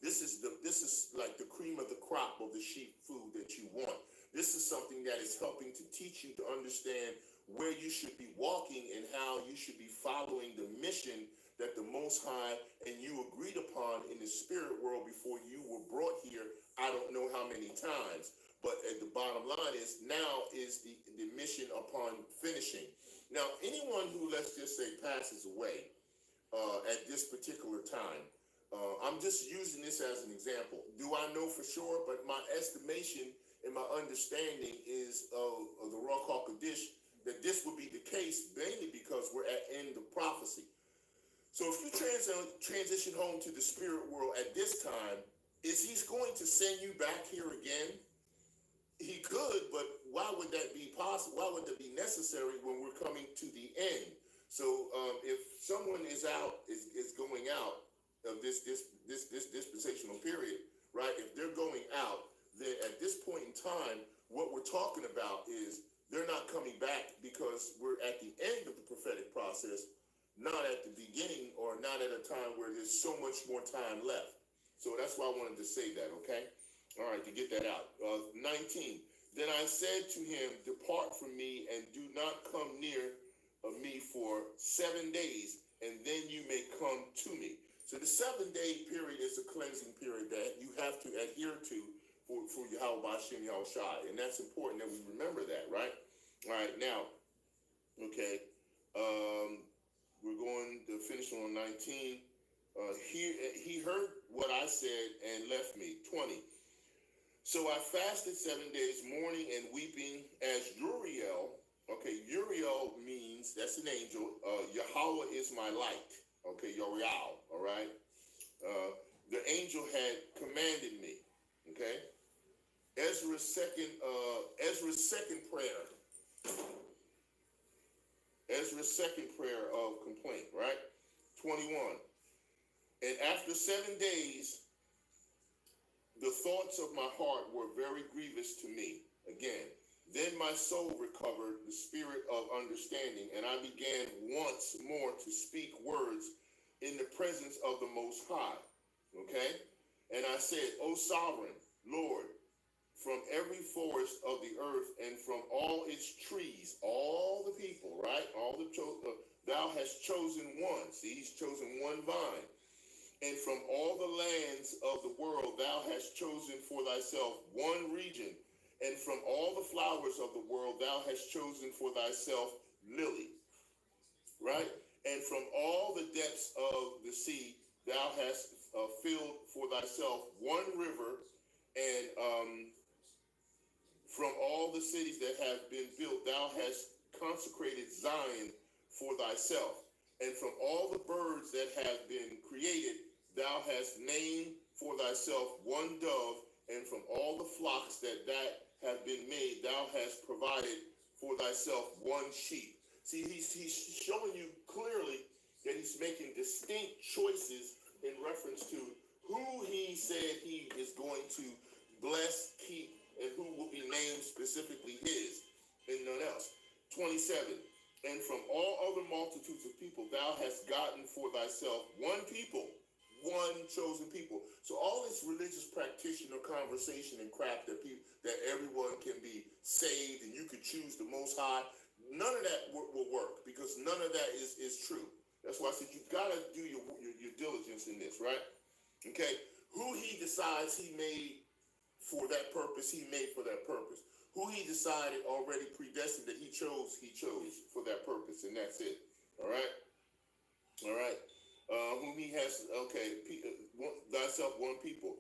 This is like the cream of the crop of the sheep food that you want. This is something that is helping to teach you to understand where you should be walking and how you should be following the mission that the Most High and you agreed upon in the spirit world before you were brought here. I don't know how many times, but at the bottom line is now is the mission upon finishing. Now, anyone who, let's just say, passes away at this particular time, I'm just using this as an example. Do I know for sure? But my estimation and my understanding is of the Ruach HaKodesh that this would be the case, mainly because we're at end of prophecy. So if you transition home to the spirit world at this time, is he's going to send you back here again? He could, but why would that be possible? Why would that be necessary when we're coming to the end? So if someone is going out of this dispensational period, right? If they're going out, then at this point in time, what we're talking about is they're not coming back because we're at the end of the prophetic process, not at the beginning or not at a time where there's so much more time left. So that's why I wanted to say that, okay? All right, to get that out. 19. Then I said to him, depart from me and do not come near me for 7 days, and then you may come to me. So the 7-day period is a cleansing period that you have to adhere to for Yahawashi and Yahawashi. And that's important that we remember that, right? All right, now, okay, we're going to finish on 19. He heard what I said and left me. 20. So I fasted 7 days, mourning and weeping, as Uriel. Okay, Uriel means, that's an angel. Yahawah is my light. Okay, Uriel, all right? The angel had commanded me. Okay? Ezra's second prayer. Ezra's second prayer of complaint, right? 21. And after 7 days, the thoughts of my heart were very grievous to me. Again, then my soul recovered the spirit of understanding, and I began once more to speak words in the presence of the Most High. Okay? And I said, O sovereign Lord, from every forest of the earth and from all its trees, all the people, right? Thou hast chosen one. See, he's chosen one vine. And from all the lands of the world thou hast chosen for thyself one region, and from all the flowers of the world thou hast chosen for thyself lily, right? And from all the depths of the sea thou hast filled for thyself one river, and from all the cities that have been built thou hast consecrated Zion for thyself. And from all the birds that have been created thou hast named for thyself one dove, and from all the flocks that have been made thou hast provided for thyself one sheep. See, he's showing you clearly that he's making distinct choices in reference to who he said he is going to bless, keep, and who will be named specifically his, and none else. 27. And from all other multitudes of people thou hast gotten for thyself one people, one chosen people. So all this religious practitioner conversation and crap that everyone can be saved and you could choose the Most High, none of that will work, because none of that is true. That's why I said you've got to do your diligence in this, right? Okay, who he decides he made for that purpose, he made for that purpose. Who he decided already predestined that he chose for that purpose, and that's it. All right, all right. Whom he has, okay, thyself one people.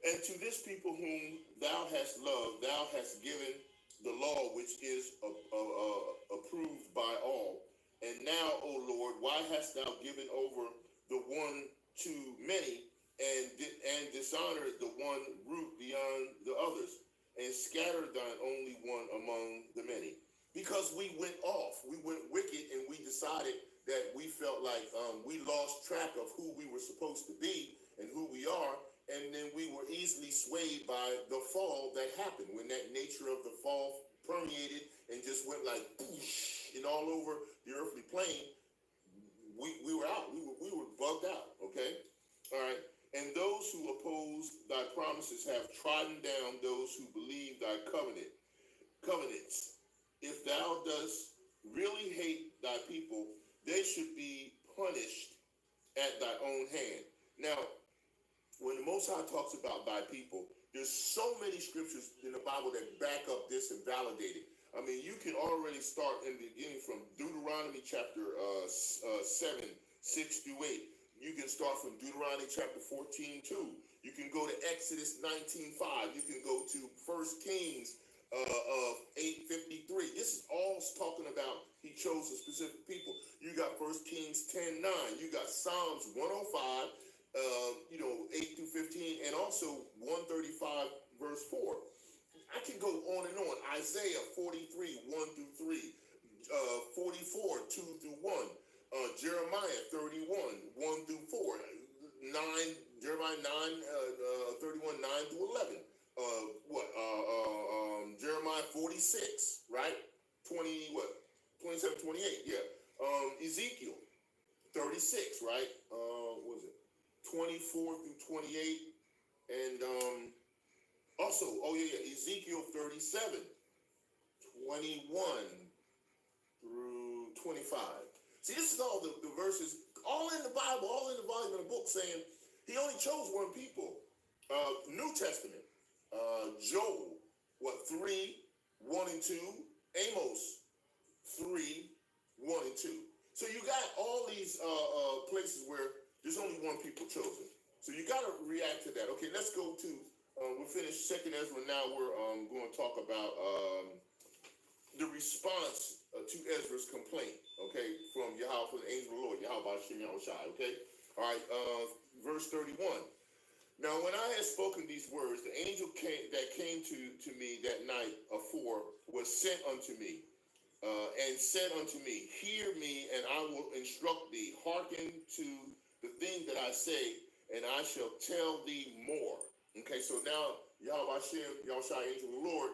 And to this people whom thou hast loved, thou hast given the law which is approved by all. And now, O Lord, why hast thou given over the one to many, and dishonored the one root beyond the others, and scattered thine only one among the many? Because we went off, we went wicked, and we decided that we felt like we lost track of who we were supposed to be and who we are, and then we were easily swayed by the fall that happened when that nature of the fall permeated and just went like boosh, and all over the earthly plane. We were out. We were bugged out. Okay, all right. And those who oppose thy promises have trodden down those who believe thy covenants. If thou dost really hate thy people, they should be punished at thy own hand. Now, when the Most High talks about thy people, there's so many scriptures in the Bible that back up this and validate it. I mean, you can already start in the beginning from Deuteronomy chapter 7, 6 through 8. You can start from Deuteronomy chapter 14, 2. You can go to Exodus 19, 5. You can go to 1 Kings of 8:53. This is all talking about he chose a specific people. You got 1 Kings 10, 9. You got Psalms 105, 8 through 15, and also 135, verse 4. I can go on and on. Isaiah 43, 1 through 3, 44, 2 through 1, Jeremiah 31, 1 through 4, 9, Jeremiah 9, 31, 9 through 11. Jeremiah 46, right? 27, 28, yeah. Ezekiel 36, right? What was it? 24 through 28, and also, Ezekiel 37, 21 through 25. See, this is all the verses, all in the Bible, all in the volume of the book, saying he only chose one people. New Testament, Joel, 3, 1 and 2, Amos 3, 1 and 2. So you got all these places where there's only one people chosen. So you got to react to that. Okay, let's go to, we'll finish 2nd Ezra. Now we're going to talk about the response to Ezra's complaint, okay, from Yahweh, from the angel of the Lord, Yahawashi, okay? All right, verse 31. Now, when I had spoken these words, the angel that came to me that night afore was sent unto me, and said unto me, hear me, and I will instruct thee. Hearken to the thing that I say, and I shall tell thee more. Okay, so now Yahawashi, angel of the Lord,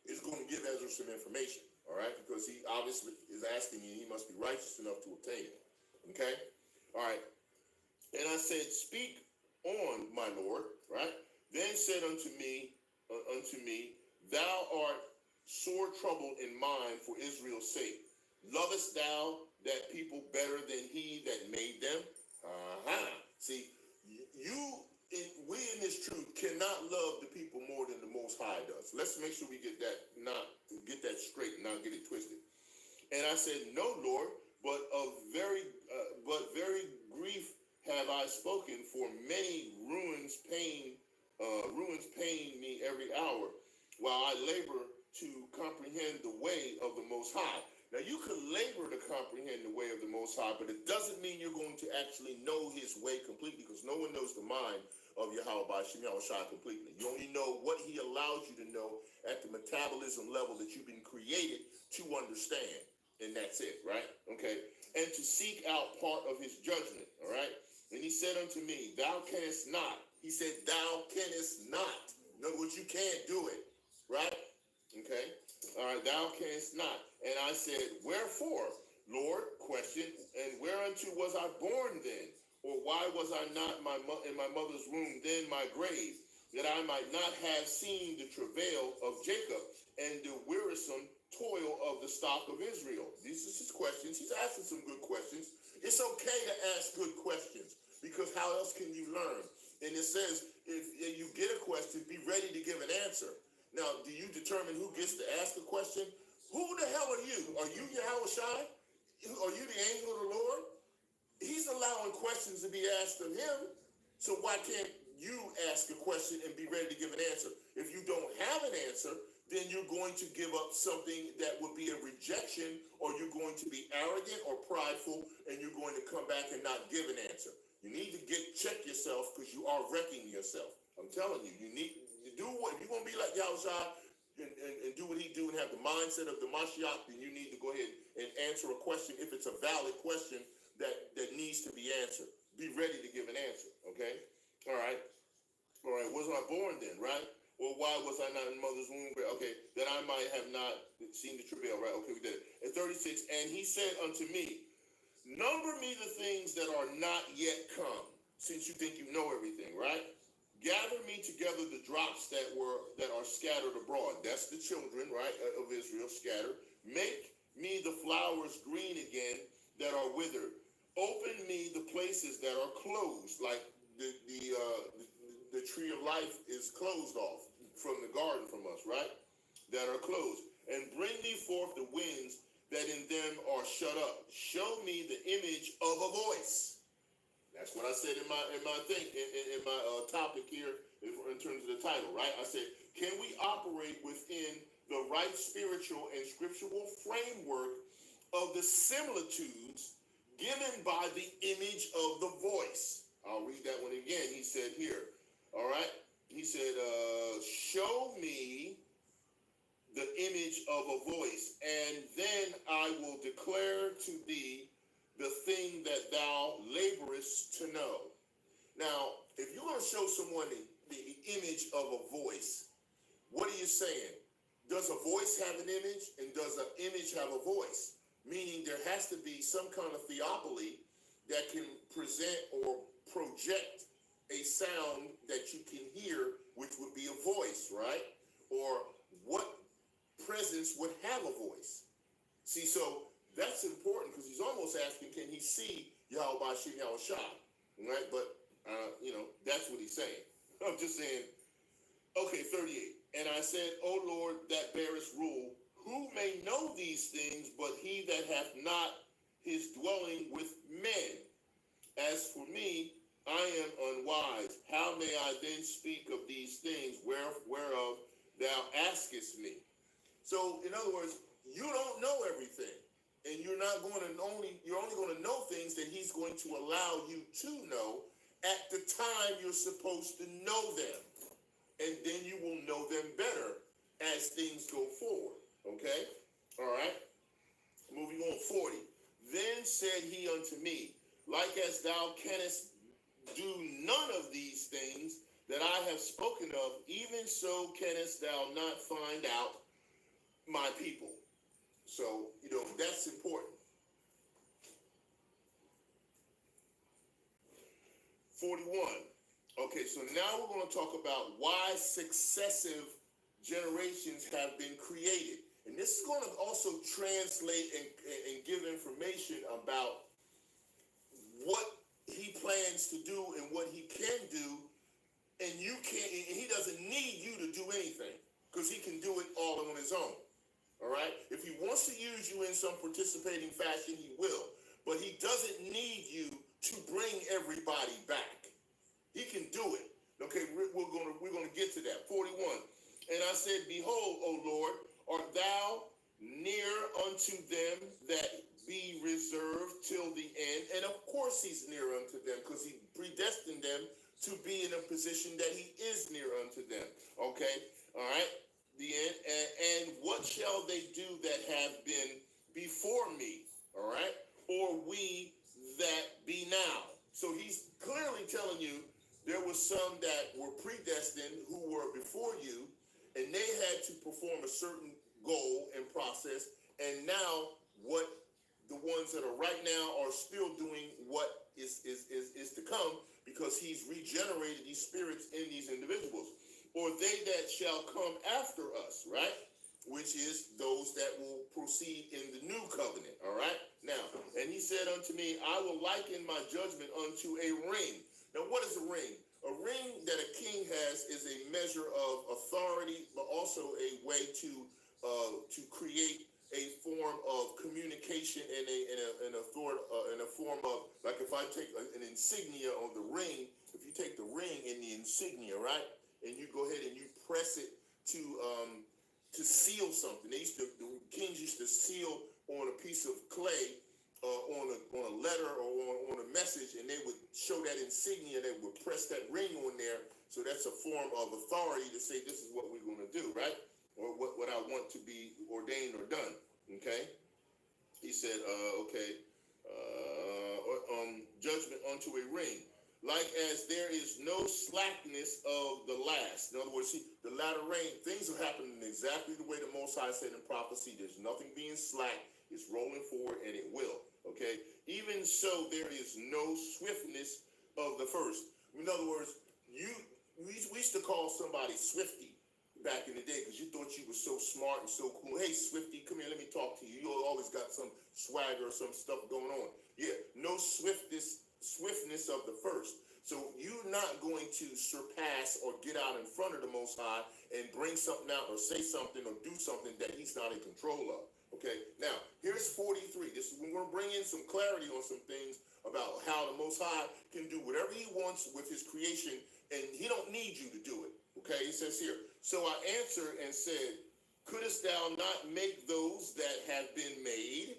is going to give Ezra some information, all right? Because he obviously is asking you, he must be righteous enough to obtain it, okay? All right. And I said, speak on, my Lord, right? Then said unto me, thou art sore troubled in mind for Israel's sake. Lovest thou that people better than he that made them? See, we in this truth cannot love the people more than the Most High does. Let's make sure we get that straight and not get it twisted. And I said, no, Lord, but very grief have I spoken, for many ruins pain me every hour, while I labor to comprehend the way of the Most High. Now, you can labor to comprehend the way of the Most High, but it doesn't mean you're going to actually know his way completely, because no one knows the mind of Yahawashi completely. You only know what he allows you to know at the metabolism level that you've been created to understand. And that's it, right? Okay. And to seek out part of his judgment, all right? And he said unto me, thou canst not. He said, thou canst not. In other words, you can't do it, right? Okay. All right, thou canst not. And I said, wherefore, Lord, question, and whereunto was I born then? Or why was I not in my mother's womb then my grave, that I might not have seen the travail of Jacob and the wearisome toil of the stock of Israel? These are his questions. He's asking some good questions. It's okay to ask good questions, because how else can you learn? And it says, if you get a question, be ready to give an answer. Now, do you determine who gets to ask a question? Who the hell are you? Are you Yahawashi? Are you the angel of the Lord? He's allowing questions to be asked of him. So why can't you ask a question and be ready to give an answer? If you don't have an answer, then you're going to give up something that would be a rejection, or you're going to be arrogant or prideful, and you're going to come back and not give an answer. You need to check yourself, because you are wrecking yourself. I'm telling you, you need to do what, if you're going to be like Yahawashi and do what he do and have the mindset of the Mashiach, then you need to go ahead and answer a question if it's a valid question that needs to be answered. Be ready to give an answer, okay? All right. Was I born then, right? Or why was I not in mother's womb? Okay, that I might have not seen the travail, right? Okay, we did it. At 36, and he said unto me, number me the things that are not yet come, since you think you know everything, right? Gather me together the drops that are scattered abroad. That's the children, right, of Israel scattered. Make me the flowers green again that are withered. Open me the places that are closed, like the tree of life is closed off from the garden from us, right? That are closed. And bring me forth the winds that in them are shut up. Show me the image of a voice. That's what I said in my topic here in terms of the title, right? I said, can we operate within the right spiritual and scriptural framework of the similitudes given by the image of the voice? I'll read that one again. He said here, all right? He said, show me the image of a voice, and then I will declare to thee the thing that thou laborest to know. Now, if you're going to show someone the image of a voice, what are you saying? Does a voice have an image, and does an image have a voice? Meaning there has to be some kind of theopoly that can present or project a sound that you can hear, which would be a voice, right? Or what presence would have a voice? See, so that's important, because he's almost asking, can he see Yahawashi, right? But, that's what he's saying. I'm just saying, okay, 38. And I said, O Lord, that bearest rule, who may know these things, but he that hath not his dwelling with men? As for me, I am unwise. How may I then speak of these things whereof thou askest me? So, in other words, you don't know everything. And you're only going to know things that he's going to allow you to know at the time you're supposed to know them. And then you will know them better as things go forward. Okay? All right? Moving on, 40. Then said he unto me, like as thou canst do none of these things that I have spoken of, even so canst thou not find out my people. So, that's important. 41. Okay, so now we're going to talk about why successive generations have been created. And this is going to also translate and give information about what he plans to do and what he can do, and you can't, and he doesn't need you to do anything because he can do it all on his own. All right? If he wants to use you in some participating fashion, he will. But he doesn't need you to bring everybody back. He can do it. Okay, we're gonna get to that. 41. And I said, behold, O Lord, art thou near unto them that be reserved till the end? And of course he's near unto them because he predestined them to be in a position that he is near unto them. Okay, all right, the end. And what shall they do that have been before me? All right, or we that be now. So he's clearly telling you there were some that were predestined who were before you, and they had to perform a certain goal and process. And now what the ones that are right now are still doing what is to come, because he's regenerated these spirits in these individuals. Or they that shall come after us, right? Which is those that will proceed in the new covenant, all right? Now, and he said unto me, I will liken my judgment unto a ring. Now, what is a ring? A ring that a king has is a measure of authority, but also a way to create a form of communication and a form of, like if I take an insignia on the ring, if you take the ring and the insignia, right, and you go ahead and you press it to seal something. The kings used to seal on a piece of clay, on a letter or on a message, and they would show that insignia. They would press that ring on there. So that's a form of authority to say this is what we're going to do, right? Or what I want to be ordained or done. Okay. He said, judgment unto a ring. Like as there is no slackness of the last. In other words, see, the latter rain, things are happening exactly the way the Most High said in prophecy. There's nothing being slack. It's rolling forward, and it will. Okay? Even so, there is no swiftness of the first. In other words, we used to call somebody Swifty back in the day because you thought you were so smart and so cool. Hey, Swifty, come here, let me talk to you. You always got some swagger or some stuff going on. Yeah, no swiftness of the first. So you're not going to surpass or get out in front of the Most High and bring something out or say something or do something that he's not in control of. Okay, now here's 43. This is when we're going to bring in some clarity on some things about how the Most High can do whatever he wants with his creation, and he don't need you to do it. Okay, it says here, so I answered and said, couldest thou not make those that have been made?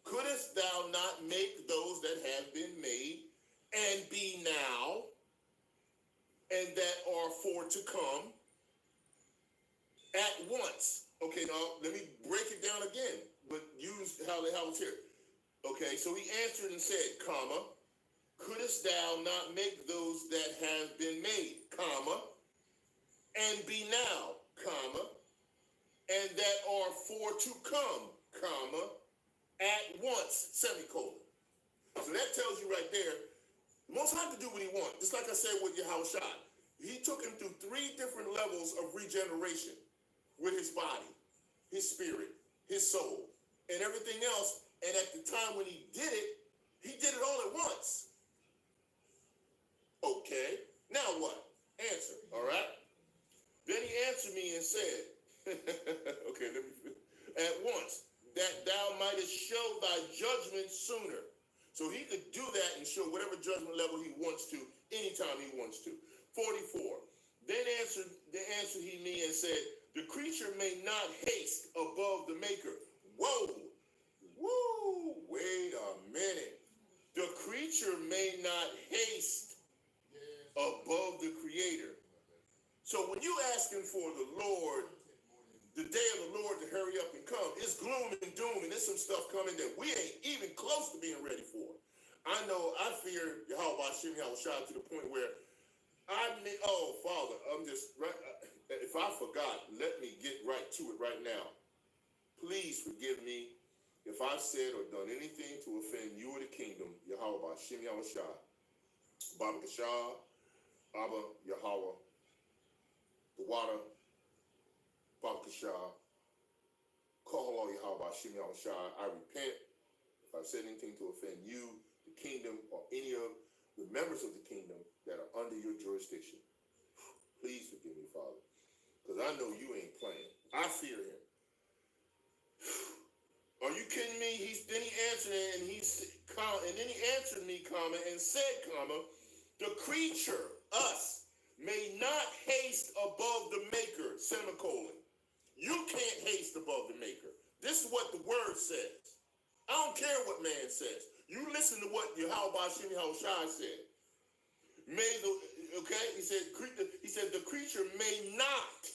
Couldest thou not make those that have been made and be now and that are for to come at once? Okay, now let me break it down again, but use how it's here. Okay, so he answered and said, comma, couldest thou not make those that have been made, comma, and be now, comma, and that are for to come, comma, at once, semicolon. So that tells you right there, the Most High can do what he wants. Just like I said with Yahawashi. He took him through 3 different levels of regeneration with his body, his spirit, his soul, and everything else. And at the time when he did it all at once. Okay, now what? Answer, all right? Then he answered me and said, okay, at once, that thou mightest show thy judgment sooner. So he could do that and show whatever judgment level he wants to, anytime he wants to. 44. Then answered he me and said, the creature may not haste above the maker. Whoa, woo, wait a minute. The creature may not haste above the creator. So when you asking for the Lord, the day of the Lord to hurry up and come, it's gloom and doom, and there's some stuff coming that we ain't even close to being ready for. I know I fear Yahawashi to the point where Father, I'm just right. If I forgot, let me get right to it right now. Please forgive me if I've said or done anything to offend you or the kingdom, Yahweh, Shem Yahawashi, Baba Kashah, Abba, Yahweh, the water, Baba Kashah, Kahal Yahweh, Shem Yahawashi. I repent if I've said anything to offend you the kingdom or any of the members of the kingdom that are under your jurisdiction. Please forgive me, Father, because I know you ain't playing. I fear him. Are you kidding me? Then he answered and then he answered me, comma, and said, comma, the creature, us, may not haste above the maker, semicolon. You can't haste above the maker. This is what the word says. I don't care what man says. You listen to what Yahawashi said. He said the creature may not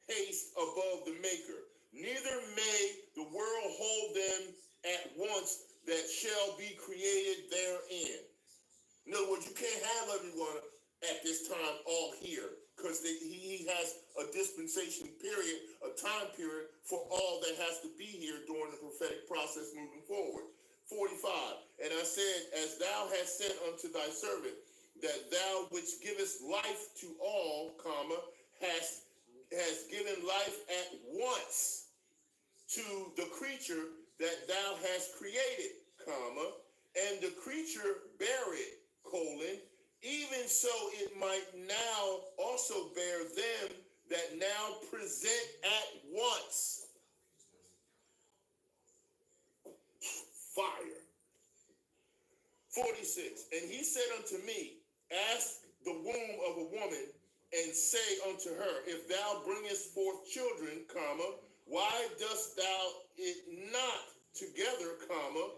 haste above the maker, neither may the world hold them at once that shall be created therein. In other words, you can't have everyone at this time all here, because he has a dispensation period, a time period for all that has to be here during the prophetic process moving forward. 45, and I said, as thou hast said unto thy servant, that thou which givest life to all, comma, has given life at once to the creature that thou hast created, comma, and the creature bear it, colon, even so it might now also bear them that now present at once. Fire. 46, and he said unto me, ask the womb of a woman, and say unto her, if thou bringest forth children, comma, why dost thou it not together, comma,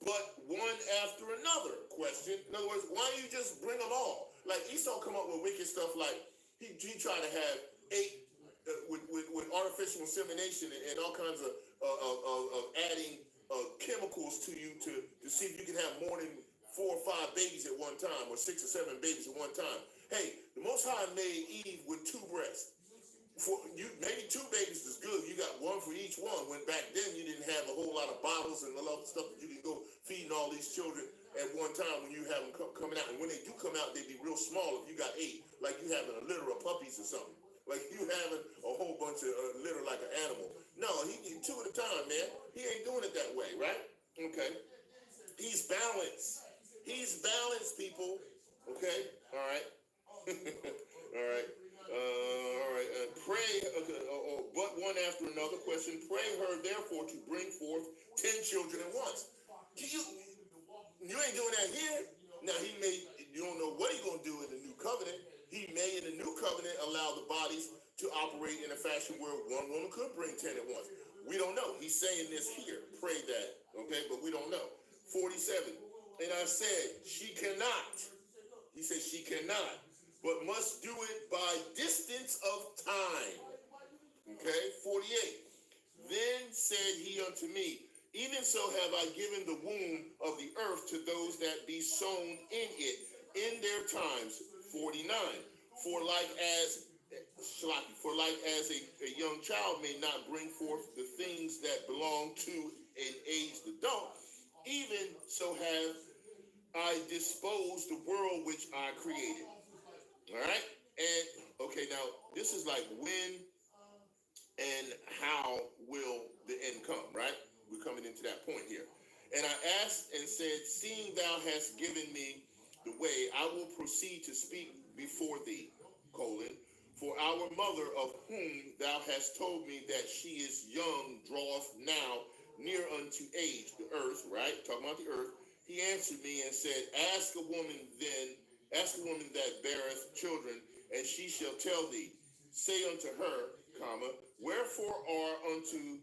but one after another? Question. In other words, why don't you just bring them all? Like Esau come up with wicked stuff like he tried to have 8 with artificial insemination and all kinds of adding chemicals to you to see if you can have more than 4 or 5 babies at one time, or 6 or 7 babies at one time. Hey, the Most High made Eve with 2 breasts. Maybe 2 babies is good. You got 1 for each one. When back then you didn't have a whole lot of bottles and a lot of stuff that you can go feeding all these children at one time when you have them coming out. And when they do come out, they be real small. If you got 8, like you having a litter of puppies or something. Like you having a whole bunch of litter like an animal. No, he 2 at a time, man. He ain't doing it that way, right? Okay. He's balanced. He's balanced, people. Okay. All right. All right. Pray, but one after another. Question. Pray her therefore to bring forth 10 children at once. You ain't doing that here. Now you don't know what he's gonna do in the new covenant. He may in the new covenant allow the bodies to operate in a fashion where one woman could bring 10 at once. We don't know. He's saying this here. Pray that. Okay, but we don't know. 47. And I said, she cannot. He said she cannot, but must do it by distance of time. Okay, 48. Then said he unto me, even so have I given the womb of the earth to those that be sown in it in their times. 49. For like as a young child may not bring forth the things that belong to an aged adult, even so have I disposed the world which I created. All right? And, okay, now, this is like when and how will the end come, right? We're coming into that point here. And I asked and said, seeing thou hast given me the way, I will proceed to speak before thee, colon, for our mother of whom thou hast told me that she is young draweth now near unto age, the earth, right? Talking about the earth. He answered me and said, ask a woman that beareth children, and she shall tell thee. Say unto her, comma, wherefore are unto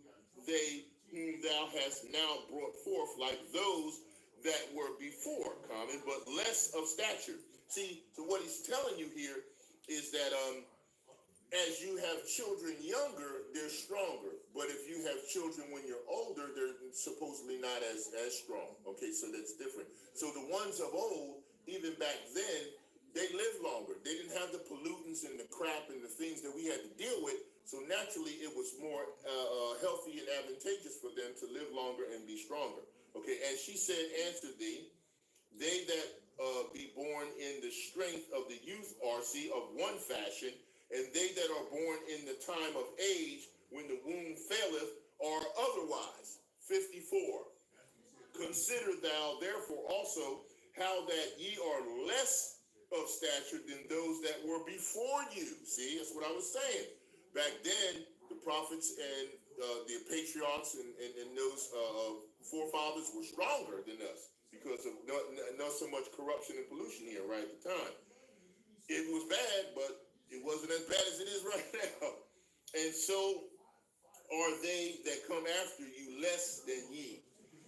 they whom thou hast now brought forth like those that were before, common, but less of stature. See, so what he's telling you here is that as you have children younger, they're stronger. But if you have children when you're older, they're supposedly not as strong. Okay, so that's different. So the ones of old, even back then, they lived longer. They didn't have the pollutants and the crap and the things that we had to deal with. So naturally, it was more healthy and advantageous for them to live longer and be stronger. Okay, and she said, answer thee, they that be born in the strength of the youth are, see, of one fashion, and they that are born in the time of age, when the womb faileth, are otherwise. 54. Consider thou therefore also also how that ye are less of stature than those that were before you. See, that's what I was saying. Back then, the prophets and the patriarchs and those forefathers were stronger than us because of not so much corruption and pollution here right at the time. It was bad, but it wasn't as bad as it is right now. And so are they that come after you less than ye,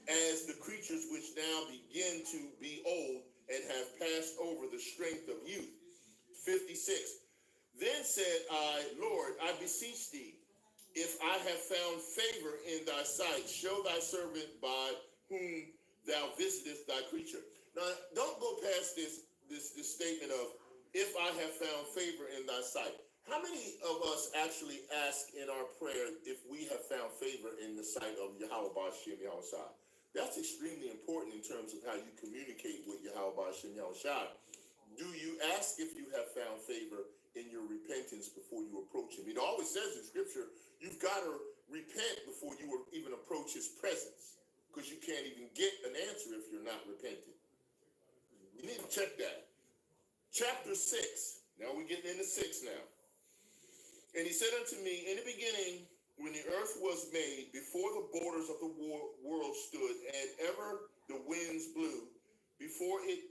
as the creatures which now begin to be old and have passed over the strength of youth. 56. Then said I, Lord, I beseech thee, if I have found favor in thy sight, show thy servant by whom thou visitest thy creature. Now, don't go past this statement of, if I have found favor in thy sight. How many of us actually ask in our prayer if we have found favor in the sight of Yahawashi and Yahawashi? That's extremely important in terms of how you communicate with Yahawashi and Yahawashi. Do you ask if you have found favor in your repentance before you approach him? It always says in scripture, you've got to repent before you even approach his presence, because you can't even get an answer if you're not repentant. You need to check that. Chapter 6. Now we're getting into 6 now. And he said unto me, in the beginning, when the earth was made, before the borders of the world stood, and ever the winds blew, before it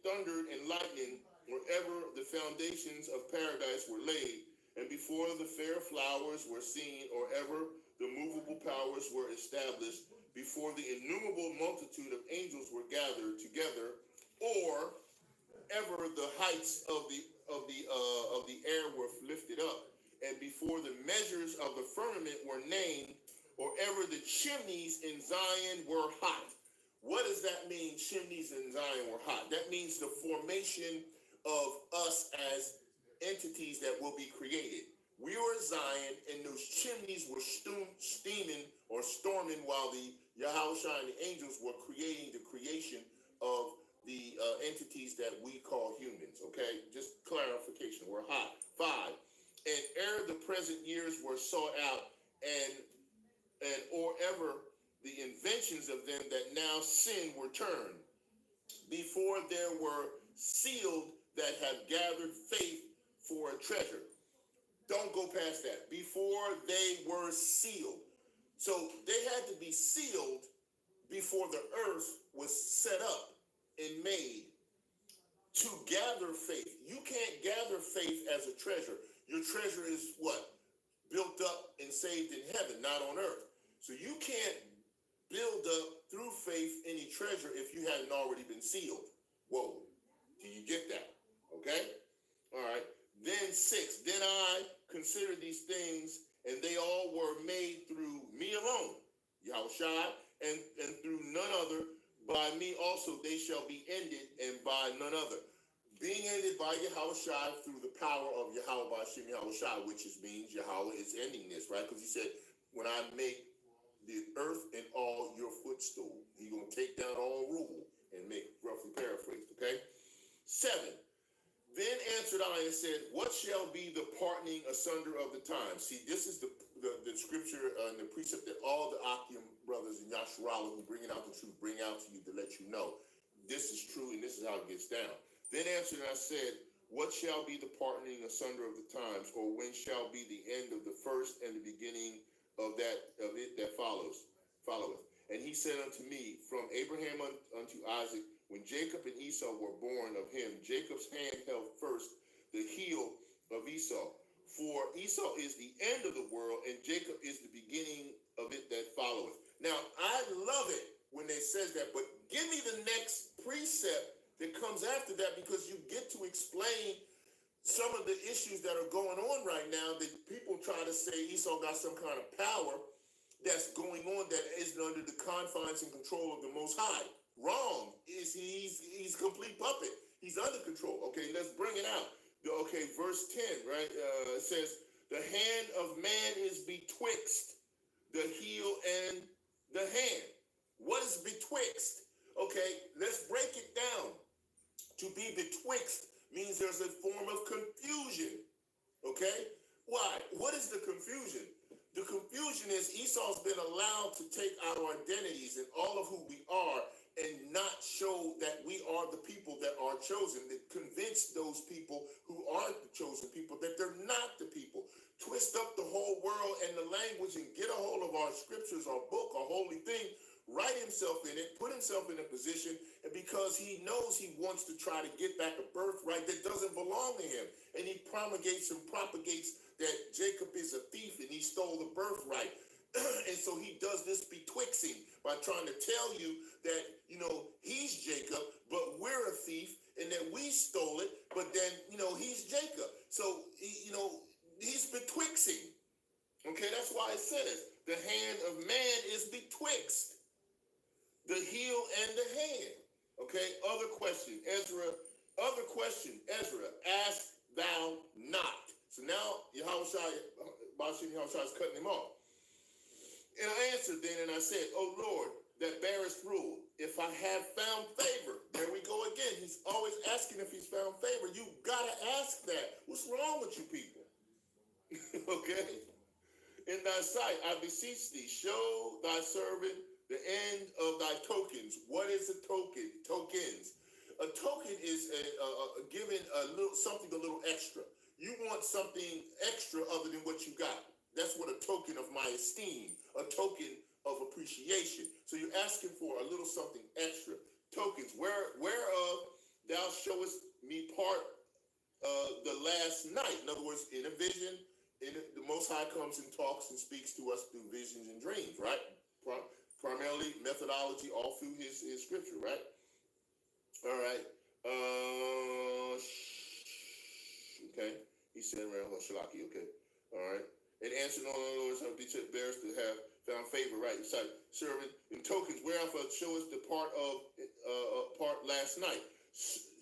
thundered and lightened, or ever the foundations of paradise were laid, and before the fair flowers were seen, or ever the movable powers were established, before the innumerable multitude of angels were gathered together, or ever the heights of the air were lifted up, and before the measures of the firmament were named, or ever the chimneys in Zion were hot. What does that mean, chimneys in Zion were hot? That means the formation of us as entities that will be created. We were Zion, and those chimneys were steaming or storming while the Yahawashi and the angels were creating the creation of the entities that we call humans, okay? Just clarification, we're hot. 5, and ere the present years were sought out, and or ever the inventions of them that now sin were turned, before there were sealed that have gathered faith for a treasure. Don't go past that. Before they were sealed. So they had to be sealed before the earth was set up and made to gather faith. You can't gather faith as a treasure. Your treasure is what? Built up and saved in heaven, not on earth. So you can't build up through faith any treasure if you hadn't already been sealed. Whoa. Do you get that? Okay? All right. Then 6. Then I considered these things, and they all were made through me alone, Yahawashi, and through none other. By me also they shall be ended, and by none other. Being ended by Yahawashi through the power of Yahawashi and Yahawashi, which means Yahweh is ending this, right? Because he said, when I make the earth and all your footstool, he's going to take down all rule and make roughly paraphrased, okay? 7. Then answered I and said, what shall be the pardoning asunder of the times? See, this is the scripture and the precept that all the Akim brothers in Yasharallah who bring it out the truth bring out to you to let you know. This is true, and this is how it gets down. Then answered I said, what shall be the pardoning asunder of the times, or when shall be the end of the first and the beginning of it that followeth? And he said unto me, from Abraham unto Isaac, when Jacob and Esau were born of him, Jacob's hand held first the heel of Esau. For Esau is the end of the world, and Jacob is the beginning of it that followeth. Now, I love it when they says that, but give me the next precept that comes after that, because you get to explain some of the issues that are going on right now, that people try to say Esau got some kind of power that's going on that isn't under the confines and control of the Most High. Wrong. He's complete puppet. He's under control. Okay, let's bring it out. Okay, verse 10, right? It says, the hand of man is betwixt the heel and the hand. What is betwixt? Okay, let's break it down. To be betwixt means there's a form of confusion. Okay? Why? What is the confusion? The confusion is Esau's been allowed to take our identities and all of who we are and not show that we are the people that are chosen, that convince those people who aren't the chosen people that they're not the people. Twist up the whole world and the language and get a hold of our scriptures, our book, our holy thing, write himself in it, put himself in a position, and because he knows he wants to try to get back a birthright that doesn't belong to him. And he promulgates and propagates that Jacob is a thief and he stole the birthright. And so he does this betwixting by trying to tell you that, he's Jacob, but we're a thief and that we stole it, but then, he's Jacob. So, he's betwixting. Okay, that's why it says the hand of man is betwixt the heel and the hand. Okay, other question, Ezra, ask thou not. So now Yahawashi is cutting him off. And I answered then and I said, O Lord, that bearest rule, if I have found favor. There we go again. He's always asking if he's found favor. You gotta ask that. What's wrong with you people? Okay? In thy sight, I beseech thee, show thy servant the end of thy tokens. What is a token? Tokens. A token is giving something a little extra. You want something extra other than what you got. That's what a token of my esteem, a token of appreciation. So you're asking for a little something extra. Tokens, whereof thou showest me part the last night. In other words, in a vision, the Most High comes and talks and speaks to us through visions and dreams, right? Primarily methodology all through his scripture, right? All right. Okay. He said, Shalaki, okay. All right. And answered on the Lord's of the bearers to have found favor, right? It's like servant in tokens, whereof show us the part last night.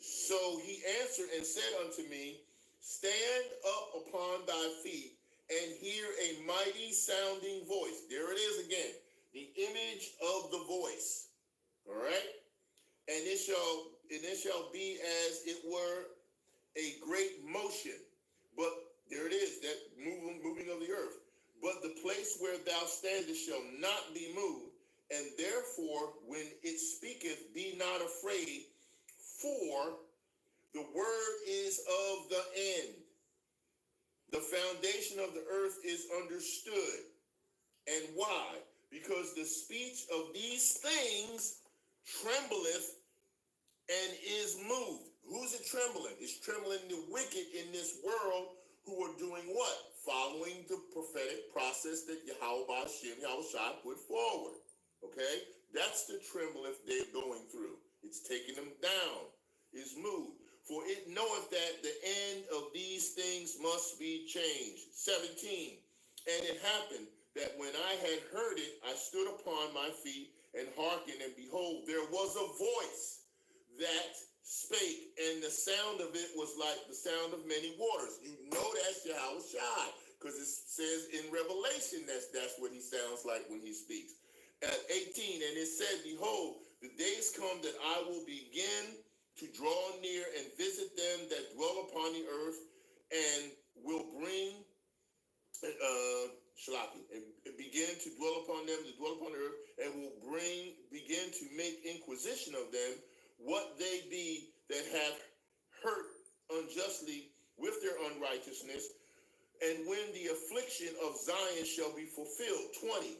So he answered and said unto me, stand up upon thy feet and hear a mighty sounding voice. There it is again. The image of the voice. All right. And it shall be as it were a great motion. But there it is, that moving of the earth. But the place where thou standest shall not be moved. And therefore, when it speaketh, be not afraid, for the word is of the end. The foundation of the earth is understood. And why? Because the speech of these things trembleth and is moved. Who's it trembling? It's trembling the wicked in this world who are doing what? Following the prophetic process that Yahawashi put forward. Okay? That's the trembleth they're going through. It's taking them down. It's moved. For it knoweth that the end of these things must be changed. 17. And it happened that when I had heard it, I stood upon my feet and hearkened, and behold, there was a voice that spake, and the sound of it was like the sound of many waters. You know that's Yahawashi, because it says in Revelation that's what he sounds like when he speaks. At 18, and it said, behold, the days come that I will begin to draw near and visit them that dwell upon the earth, and will bring and begin to dwell upon them that dwell upon the earth, and will begin to make inquisition of them, what they be that have hurt unjustly with their unrighteousness, and when the affliction of Zion shall be fulfilled. 20.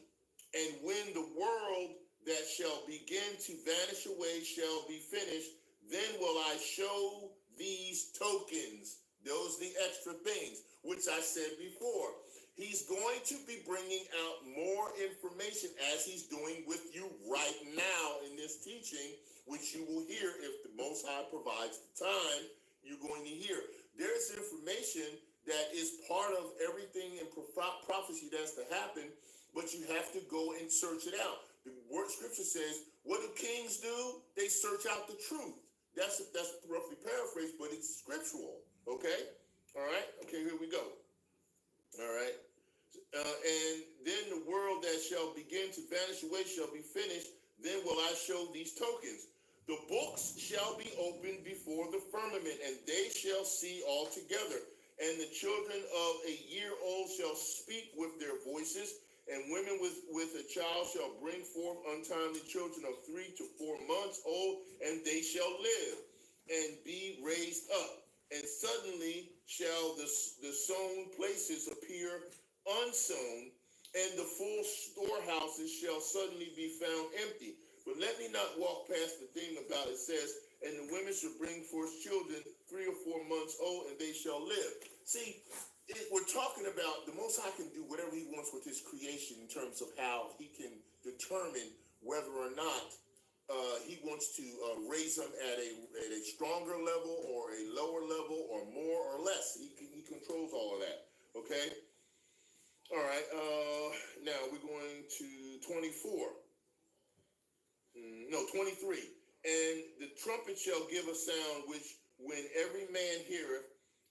And when the world that shall begin to vanish away shall be finished, then will I show these tokens. Those are the extra things, which I said before. He's going to be bringing out more information as he's doing with you right now in this teaching, which you will hear if the Most High provides the time. You're going to hear. There's information that is part of everything in prophecy that's to happen, but you have to go and search it out. The word scripture says, what do kings do? They search out the truth. That's roughly paraphrased, but it's scriptural. Okay? All right? Okay, here we go. All right? And then the world that shall begin to vanish away shall be finished. Then will I show these tokens. The books shall be opened before the firmament, and they shall see altogether. And the children of a year old shall speak with their voices, And women with a child shall bring forth untimely children of 3 to 4 months old, and they shall live and be raised up. And suddenly shall the sown places appear unsown, and the full storehouses shall suddenly be found empty. But let me not walk past the thing about it says, and the women shall bring forth children 3 or 4 months old, and they shall live. See, we're talking about the Most High can do whatever he wants with his creation in terms of how he can determine whether or not he wants to raise them at a stronger level or a lower level or more or less. He controls all of that. Okay. All right. Now we're going to 24. No, 23. And the trumpet shall give a sound which when every man heareth,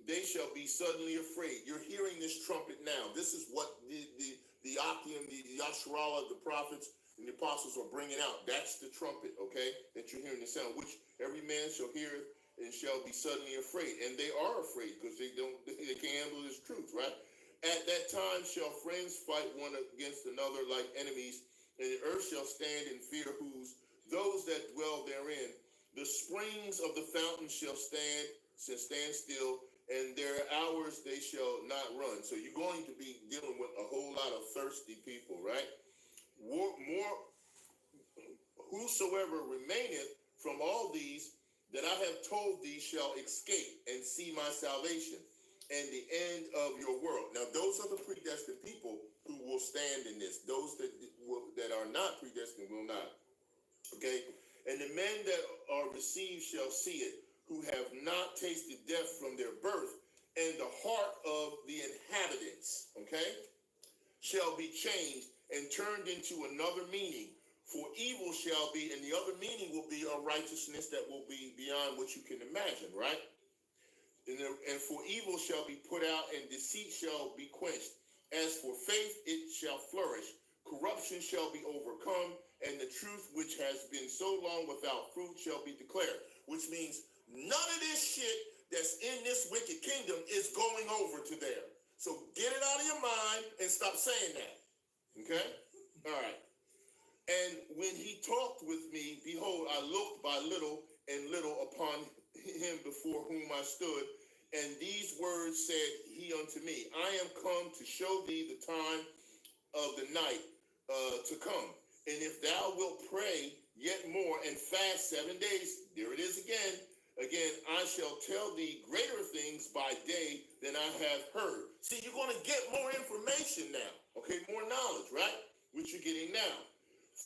they shall be suddenly afraid. You're hearing this trumpet now. This is what the Akim, the Yasharallah, the prophets, and the apostles are bringing out. That's the trumpet, okay, that you're hearing the sound, which every man shall hear and shall be suddenly afraid. And they are afraid because they can't handle this truth, right? At that time shall friends fight one against another like enemies, and the earth shall stand in fear whose those that dwell therein. The springs of the fountain shall stand still, and their hours they shall not run. So you're going to be dealing with a whole lot of thirsty people, right? More whosoever remaineth from all these that I have told thee shall escape and see my salvation and the end of your world. Now those are the predestined people who will stand in this. Those that are not predestined will not. Okay? And the men that are received shall see it, who have not tasted death from their birth, and the heart of the inhabitants, okay, shall be changed and turned into another meaning. For evil shall be, and the other meaning will be a righteousness that will be beyond what you can imagine, right? And for evil shall be put out, and deceit shall be quenched. As for faith, it shall flourish. Corruption shall be overcome, and the truth which has been so long without fruit shall be declared. Which means none of this shit that's in this wicked kingdom is going over to there. So get it out of your mind and stop saying that. Okay? All right. And when he talked with me, behold, I looked by little and little upon him before whom I stood, and these words said he unto me, I am come to show thee the time of the night to come. And if thou wilt pray yet more and fast 7 days, there it is again, I shall tell thee greater things by day than I have heard. See, you're going to get more information now, okay, more knowledge, right, which you're getting now.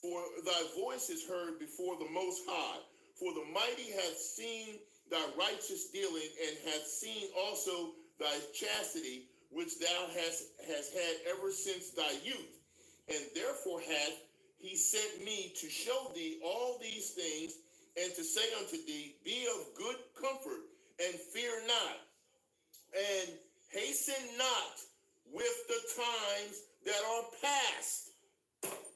For thy voice is heard before the Most High, for the mighty hath seen thy righteous dealing, and hath seen also thy chastity, which thou hast had ever since thy youth. And therefore hath he sent me to show thee all these things, and to say unto thee, be of good comfort, and fear not, and hasten not with the times that are past.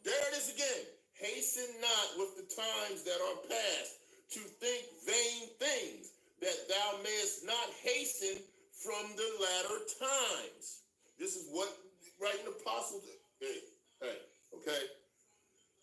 There it is again. Hasten not with the times that are past, to think vain things, that thou mayest not hasten from the latter times. This is what writing apostles. Hey, okay.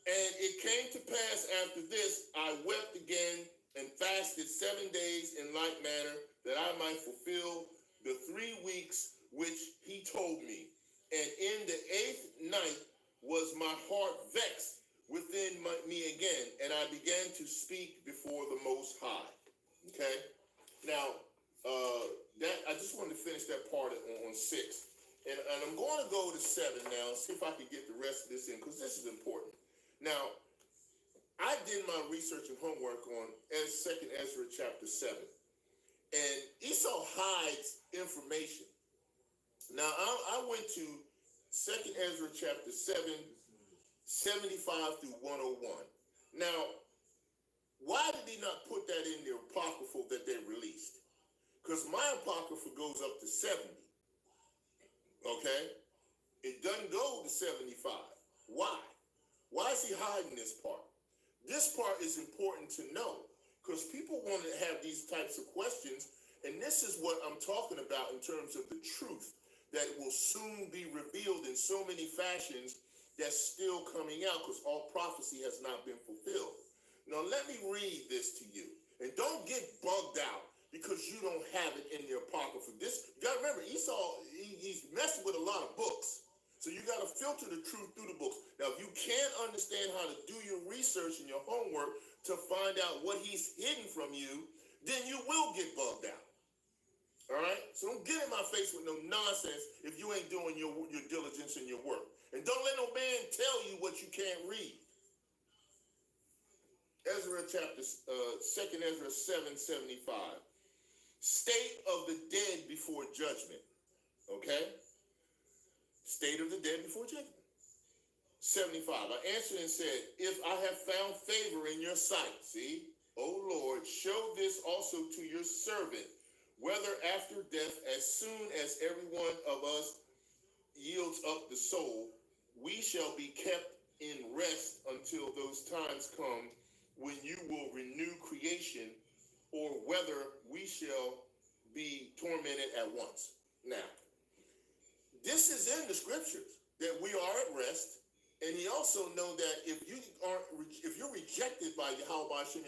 And it came to pass after this, I wept again and fasted 7 days in like manner, that I might fulfill the 3 weeks which he told me. And in the 8th night was my heart vexed within me again, and I began to speak before the Most High. Okay? Now, that I just wanted to finish that part on 6. And I'm going to go to 7 now and see if I can get the rest of this in, because this is important. Now, I did my research and homework on 2nd Ezra chapter 7. And Esau hides information. Now, I went to 2nd Ezra chapter 7, 75 through 101. Now, why did he not put that in the apocryphal that they released? Because my apocrypha goes up to 70. Okay? It doesn't go to 75. Why? Why is he hiding this part? This part is important to know because people want to have these types of questions, and this is what I'm talking about in terms of the truth that will soon be revealed in so many fashions that's still coming out because all prophecy has not been fulfilled. Now, let me read this to you. And don't get bugged out because you don't have it in your apocrypha. This, you got to remember, Esau, he's messing with a lot of books. So you got to filter the truth through the books. Now, if you can't understand how to do your research and your homework to find out what he's hidden from you, then you will get bugged out. All right? So don't get in my face with no nonsense if you ain't doing your diligence and your work. And don't let no man tell you what you can't read. Ezra chapter, 2nd Ezra 7:75. State of the dead before judgment. Okay? State of the dead before judgment. 75. I answered and said, if I have found favor in your sight, see, O Lord, show this also to your servant, whether after death, as soon as every one of us yields up the soul, we shall be kept in rest until those times come when you will renew creation, or whether we shall be tormented at once. Now, this is in the scriptures that we are at rest, and he also know that if you're rejected by Yahawashi,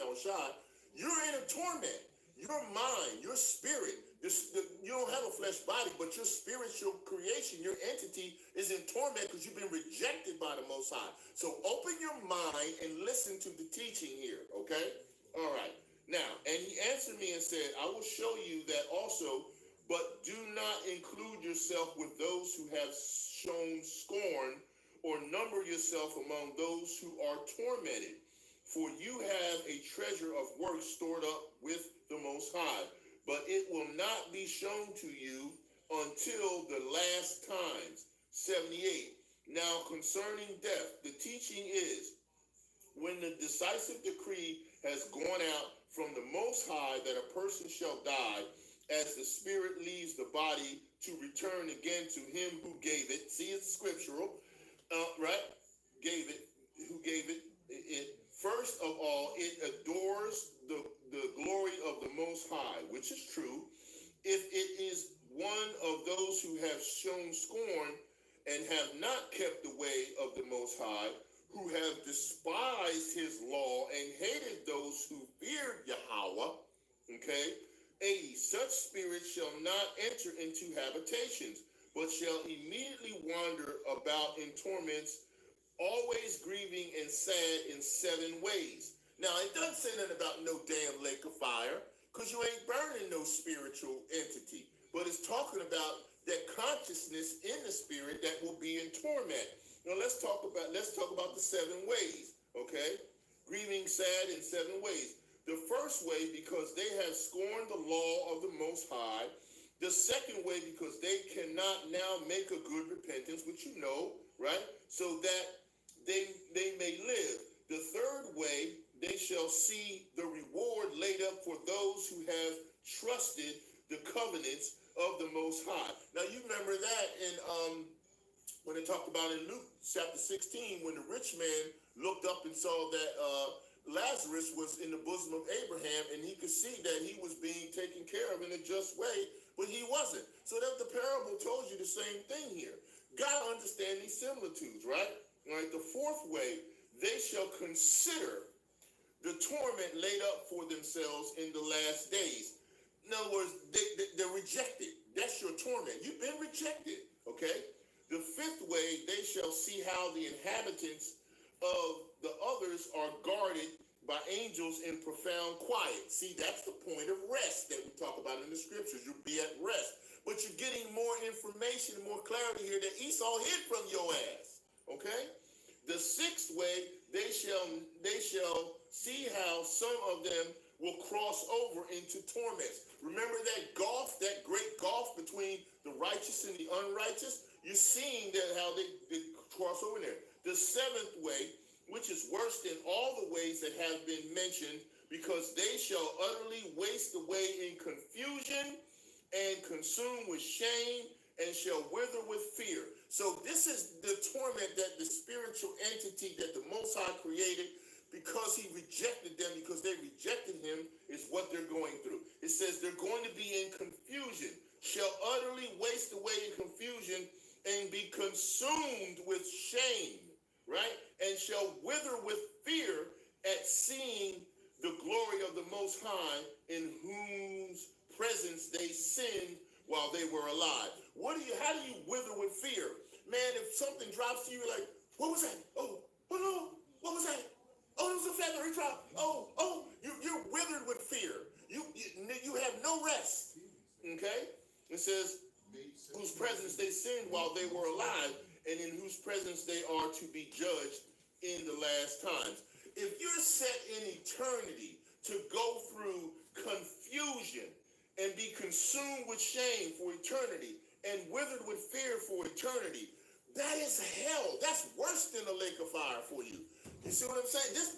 you're in a torment. Your mind, your spirit, you don't have a flesh body, but your spiritual creation, your entity is in torment because you've been rejected by the Most High. So open your mind and listen to the teaching here, okay? All right. Now, and he answered me and said, I will show you that also, but do not include yourself with those who have shown scorn, or number yourself among those who are tormented. For you have a treasure of works stored up with the Most High, but it will not be shown to you until the last times. 78. Now concerning death, the teaching is, when the decisive decree has gone out from the Most High that a person shall die, as the spirit leaves the body to return again to him who gave it. See, it's scriptural, right? Gave it, who gave it. First of all, it adores the glory of the Most High, which is true. If it is one of those who have shown scorn and have not kept the way of the Most High, who have despised his law and hated those who feared Yahawah, okay? 80. Such spirits shall not enter into habitations, but shall immediately wander about in torments, always grieving and sad in 7 ways. Now, it doesn't say nothing about no damn lake of fire, because you ain't burning no spiritual entity. But it's talking about that consciousness in the spirit that will be in torment. Now, let's talk about the 7 ways, okay? Grieving sad in 7 ways. The first way, because they have scorned the law of the Most High. The second way, because they cannot now make a good repentance, which you know, right? So that they may live. The third way, they shall see the reward laid up for those who have trusted the covenants of the Most High. Now, you remember that in when they talked about in Luke chapter 16, when the rich man looked up and saw that Lazarus was in the bosom of Abraham, and he could see that he was being taken care of in a just way, but he wasn't. So that the parable told you the same thing here. Gotta understand these similitudes, right? All right. The fourth way, they shall consider the torment laid up for themselves in the last days. In other words, they're rejected. That's your torment. You've been rejected, okay? The fifth way, they shall see how the inhabitants of the others are guarded by angels in profound quiet. See, that's the point of rest that we talk about in the scriptures. You'll be at rest. But you're getting more information and more clarity here that Esau hid from your ass, okay? The sixth way, they shall see how some of them will cross over into torments. Remember that gulf, that great gulf between the righteous and the unrighteous? You're seeing that how they cross over there. The seventh way, which is worse than all the ways that have been mentioned, because they shall utterly waste away in confusion and consume with shame and shall wither with fear. So this is the torment that the spiritual entity that the Most High created, because he rejected them, because they rejected him, is what they're going through. It says they're going to be in confusion, shall utterly waste away in confusion and be consumed with shame. right? And shall wither with fear at seeing the glory of the Most High, in whose presence they sinned while they were alive. How do you wither with fear? Man, if something drops to you, like, what was that? Oh, no, what was that? Oh, it was a feather, he dropped. You're withered with fear. You have no rest. Okay? It says, whose presence they sinned while they were alive, and in whose presence they are to be judged in the last times. If you're set in eternity to go through confusion and be consumed with shame for eternity and withered with fear for eternity, that is hell. That's worse than a lake of fire for you. You see what I'm saying? That's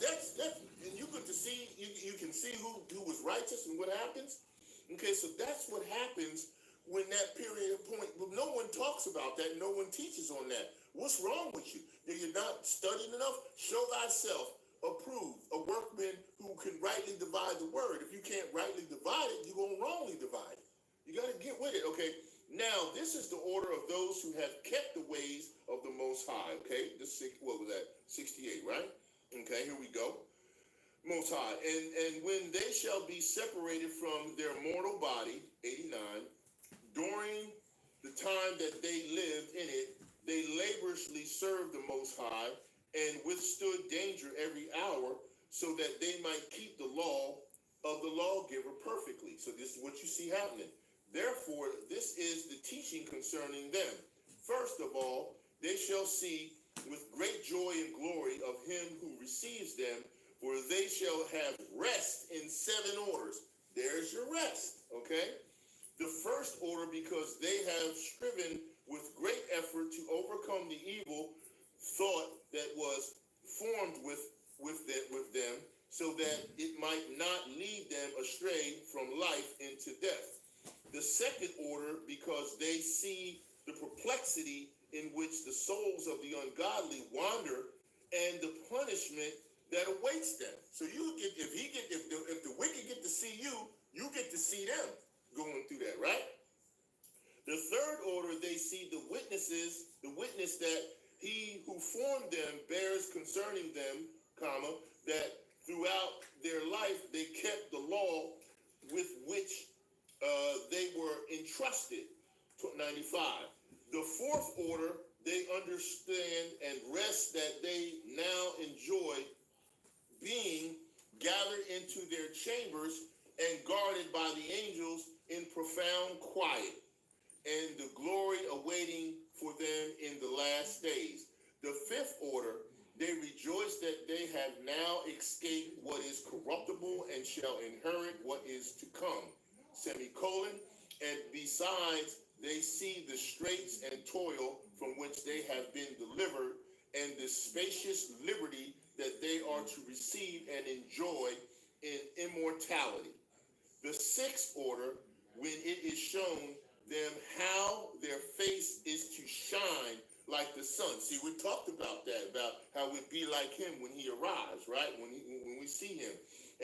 and you get to see, you can see who was righteous and what happens. Okay, so that's what happens when that period of point. Well, no one talks about that. No one teaches on that. What's wrong with you? You're not studying enough? Show thyself approved, a workman who can rightly divide the word. If you can't rightly divide it, you're going to wrongly divide it. You got to get with it, okay? Now, this is the order of those who have kept the ways of the Most High, okay? What was that? 68, right? Okay, here we go. Most High. And when they shall be separated from their mortal body, 89, during the time that they lived in it, they laboriously served the Most High and withstood danger every hour, so that they might keep the law of the lawgiver perfectly. So this is what you see happening. Therefore, this is the teaching concerning them. First of all, they shall see with great joy and glory of him who receives them, for they shall have rest in 7 orders. There's your rest, okay? The first order, because they have striven with great effort to overcome the evil thought that was formed with them, so that it might not lead them astray from life into death. The second order, because they see the perplexity in which the souls of the ungodly wander, and the punishment that awaits them. So if the wicked get to see you, you get to see them going through that, right? The third order, they see the witness that he who formed them bears concerning them, comma, that throughout their life they kept the law with which they were entrusted. 95. The fourth order, they understand and rest that they now enjoy, being gathered into their chambers and guarded by the angels in profound quiet, and the glory awaiting for them in the last days. The fifth order, they rejoice that they have now escaped what is corruptible and shall inherit what is to come. Semicolon. And besides, they see the straits and toil from which they have been delivered, and the spacious liberty that they are to receive and enjoy in immortality. The sixth order, when it is shown them how their face is to shine like the sun. See, we talked about that, about how we'd be like him when he arrives, right? When we see him,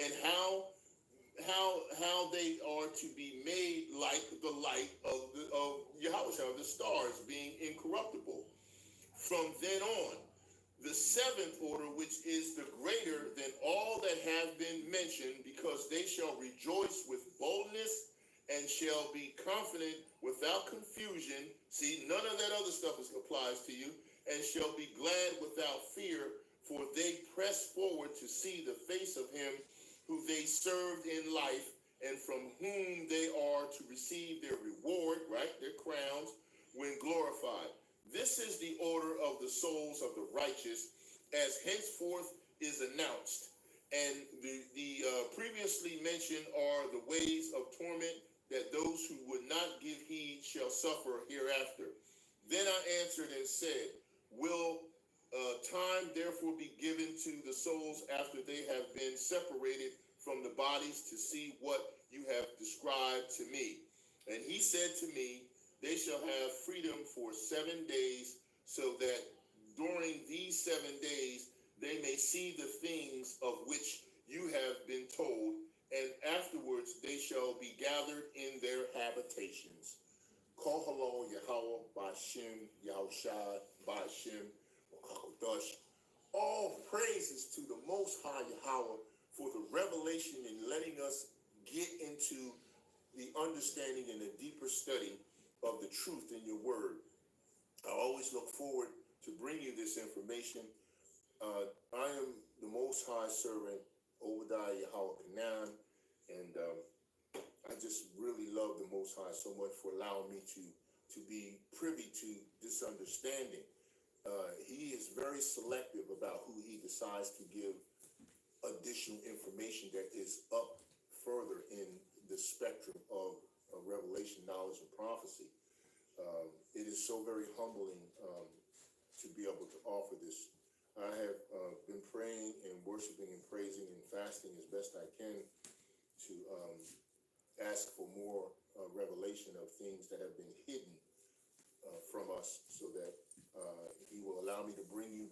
and how they are to be made like the light of Yahawashi, the stars being incorruptible. From then on, the seventh order, which is the greater than all that have been mentioned, because they shall rejoice with boldness and shall be confident without confusion. See, none of that other stuff applies to you. And shall be glad without fear, for they press forward to see the face of him who they served in life, and from whom they are to receive their reward, right, their crowns, when glorified. This is the order of the souls of the righteous, as henceforth is announced. And the previously mentioned are the ways of torment that those who would not give heed shall suffer hereafter. Then I answered and said, will time therefore be given to the souls after they have been separated from the bodies to see what you have described to me? And he said to me, they shall have freedom for 7 days, so that during these 7 days they may see the things of which you have been told, and afterwards they shall be gathered in their habitations. Call hello, Yahawah, Ba'ashem, Yahawashi, Ba'ashem, Wakakodash, Most High Yahawah for the revelation and letting us get into the understanding and a deeper study of the truth in your word. I always look forward to bring you this information. I am the Most High servant, Obadiah Yahawah Kanan, and I just really love the Most High so much for allowing me to be privy to this understanding. He is very selective about who he decides to give additional information that is up further in the spectrum of revelation, knowledge, and prophecy. It is so very humbling to be able to offer this. I have been praying and worshiping and praising and fasting as best I can to ask for more revelation of things that have been hidden from us, so that he will allow me to bring you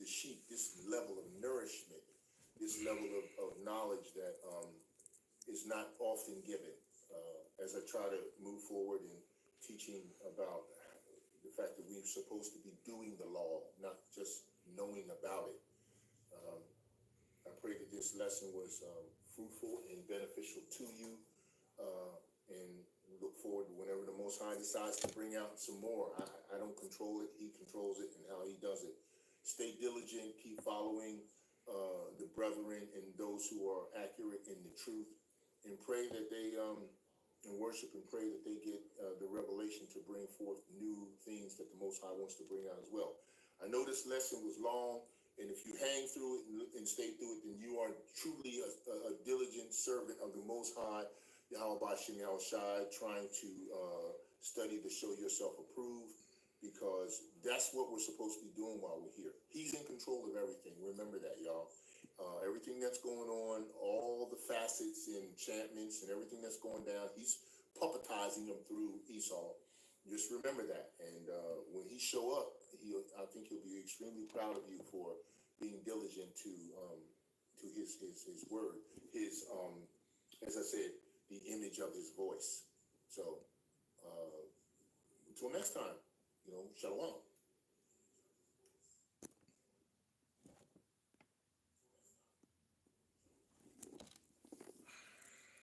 the sheep, this level of nourishment, this level of knowledge that is not often given. As I try to move forward in teaching about the fact that we're supposed to be doing the law, not just knowing about it. I pray that this lesson was fruitful and beneficial to you, and look forward to whenever the Most High decides to bring out some more. I don't control it. He controls it and how he does it. Stay diligent. Keep following the brethren and those who are accurate in the truth, and pray that they and worship and pray that they get the revelation to bring forth new things that the Most High wants to bring out as well. I know this lesson was long, and if you hang through it and stay through it, then you are truly a diligent servant of the Most High, Yahawashi, Yahawashi, trying to study to show yourself approved, because that's what we're supposed to be doing while we're here. He's in control of everything. Remember that, y'all. Everything that's going on, all the facets and enchantments and everything that's going down, he's puppetizing them through Esau. Just remember that. And when he show up, I think he'll be extremely proud of you for being diligent to his word, his as I said, the image of his voice. So until next time, shalom.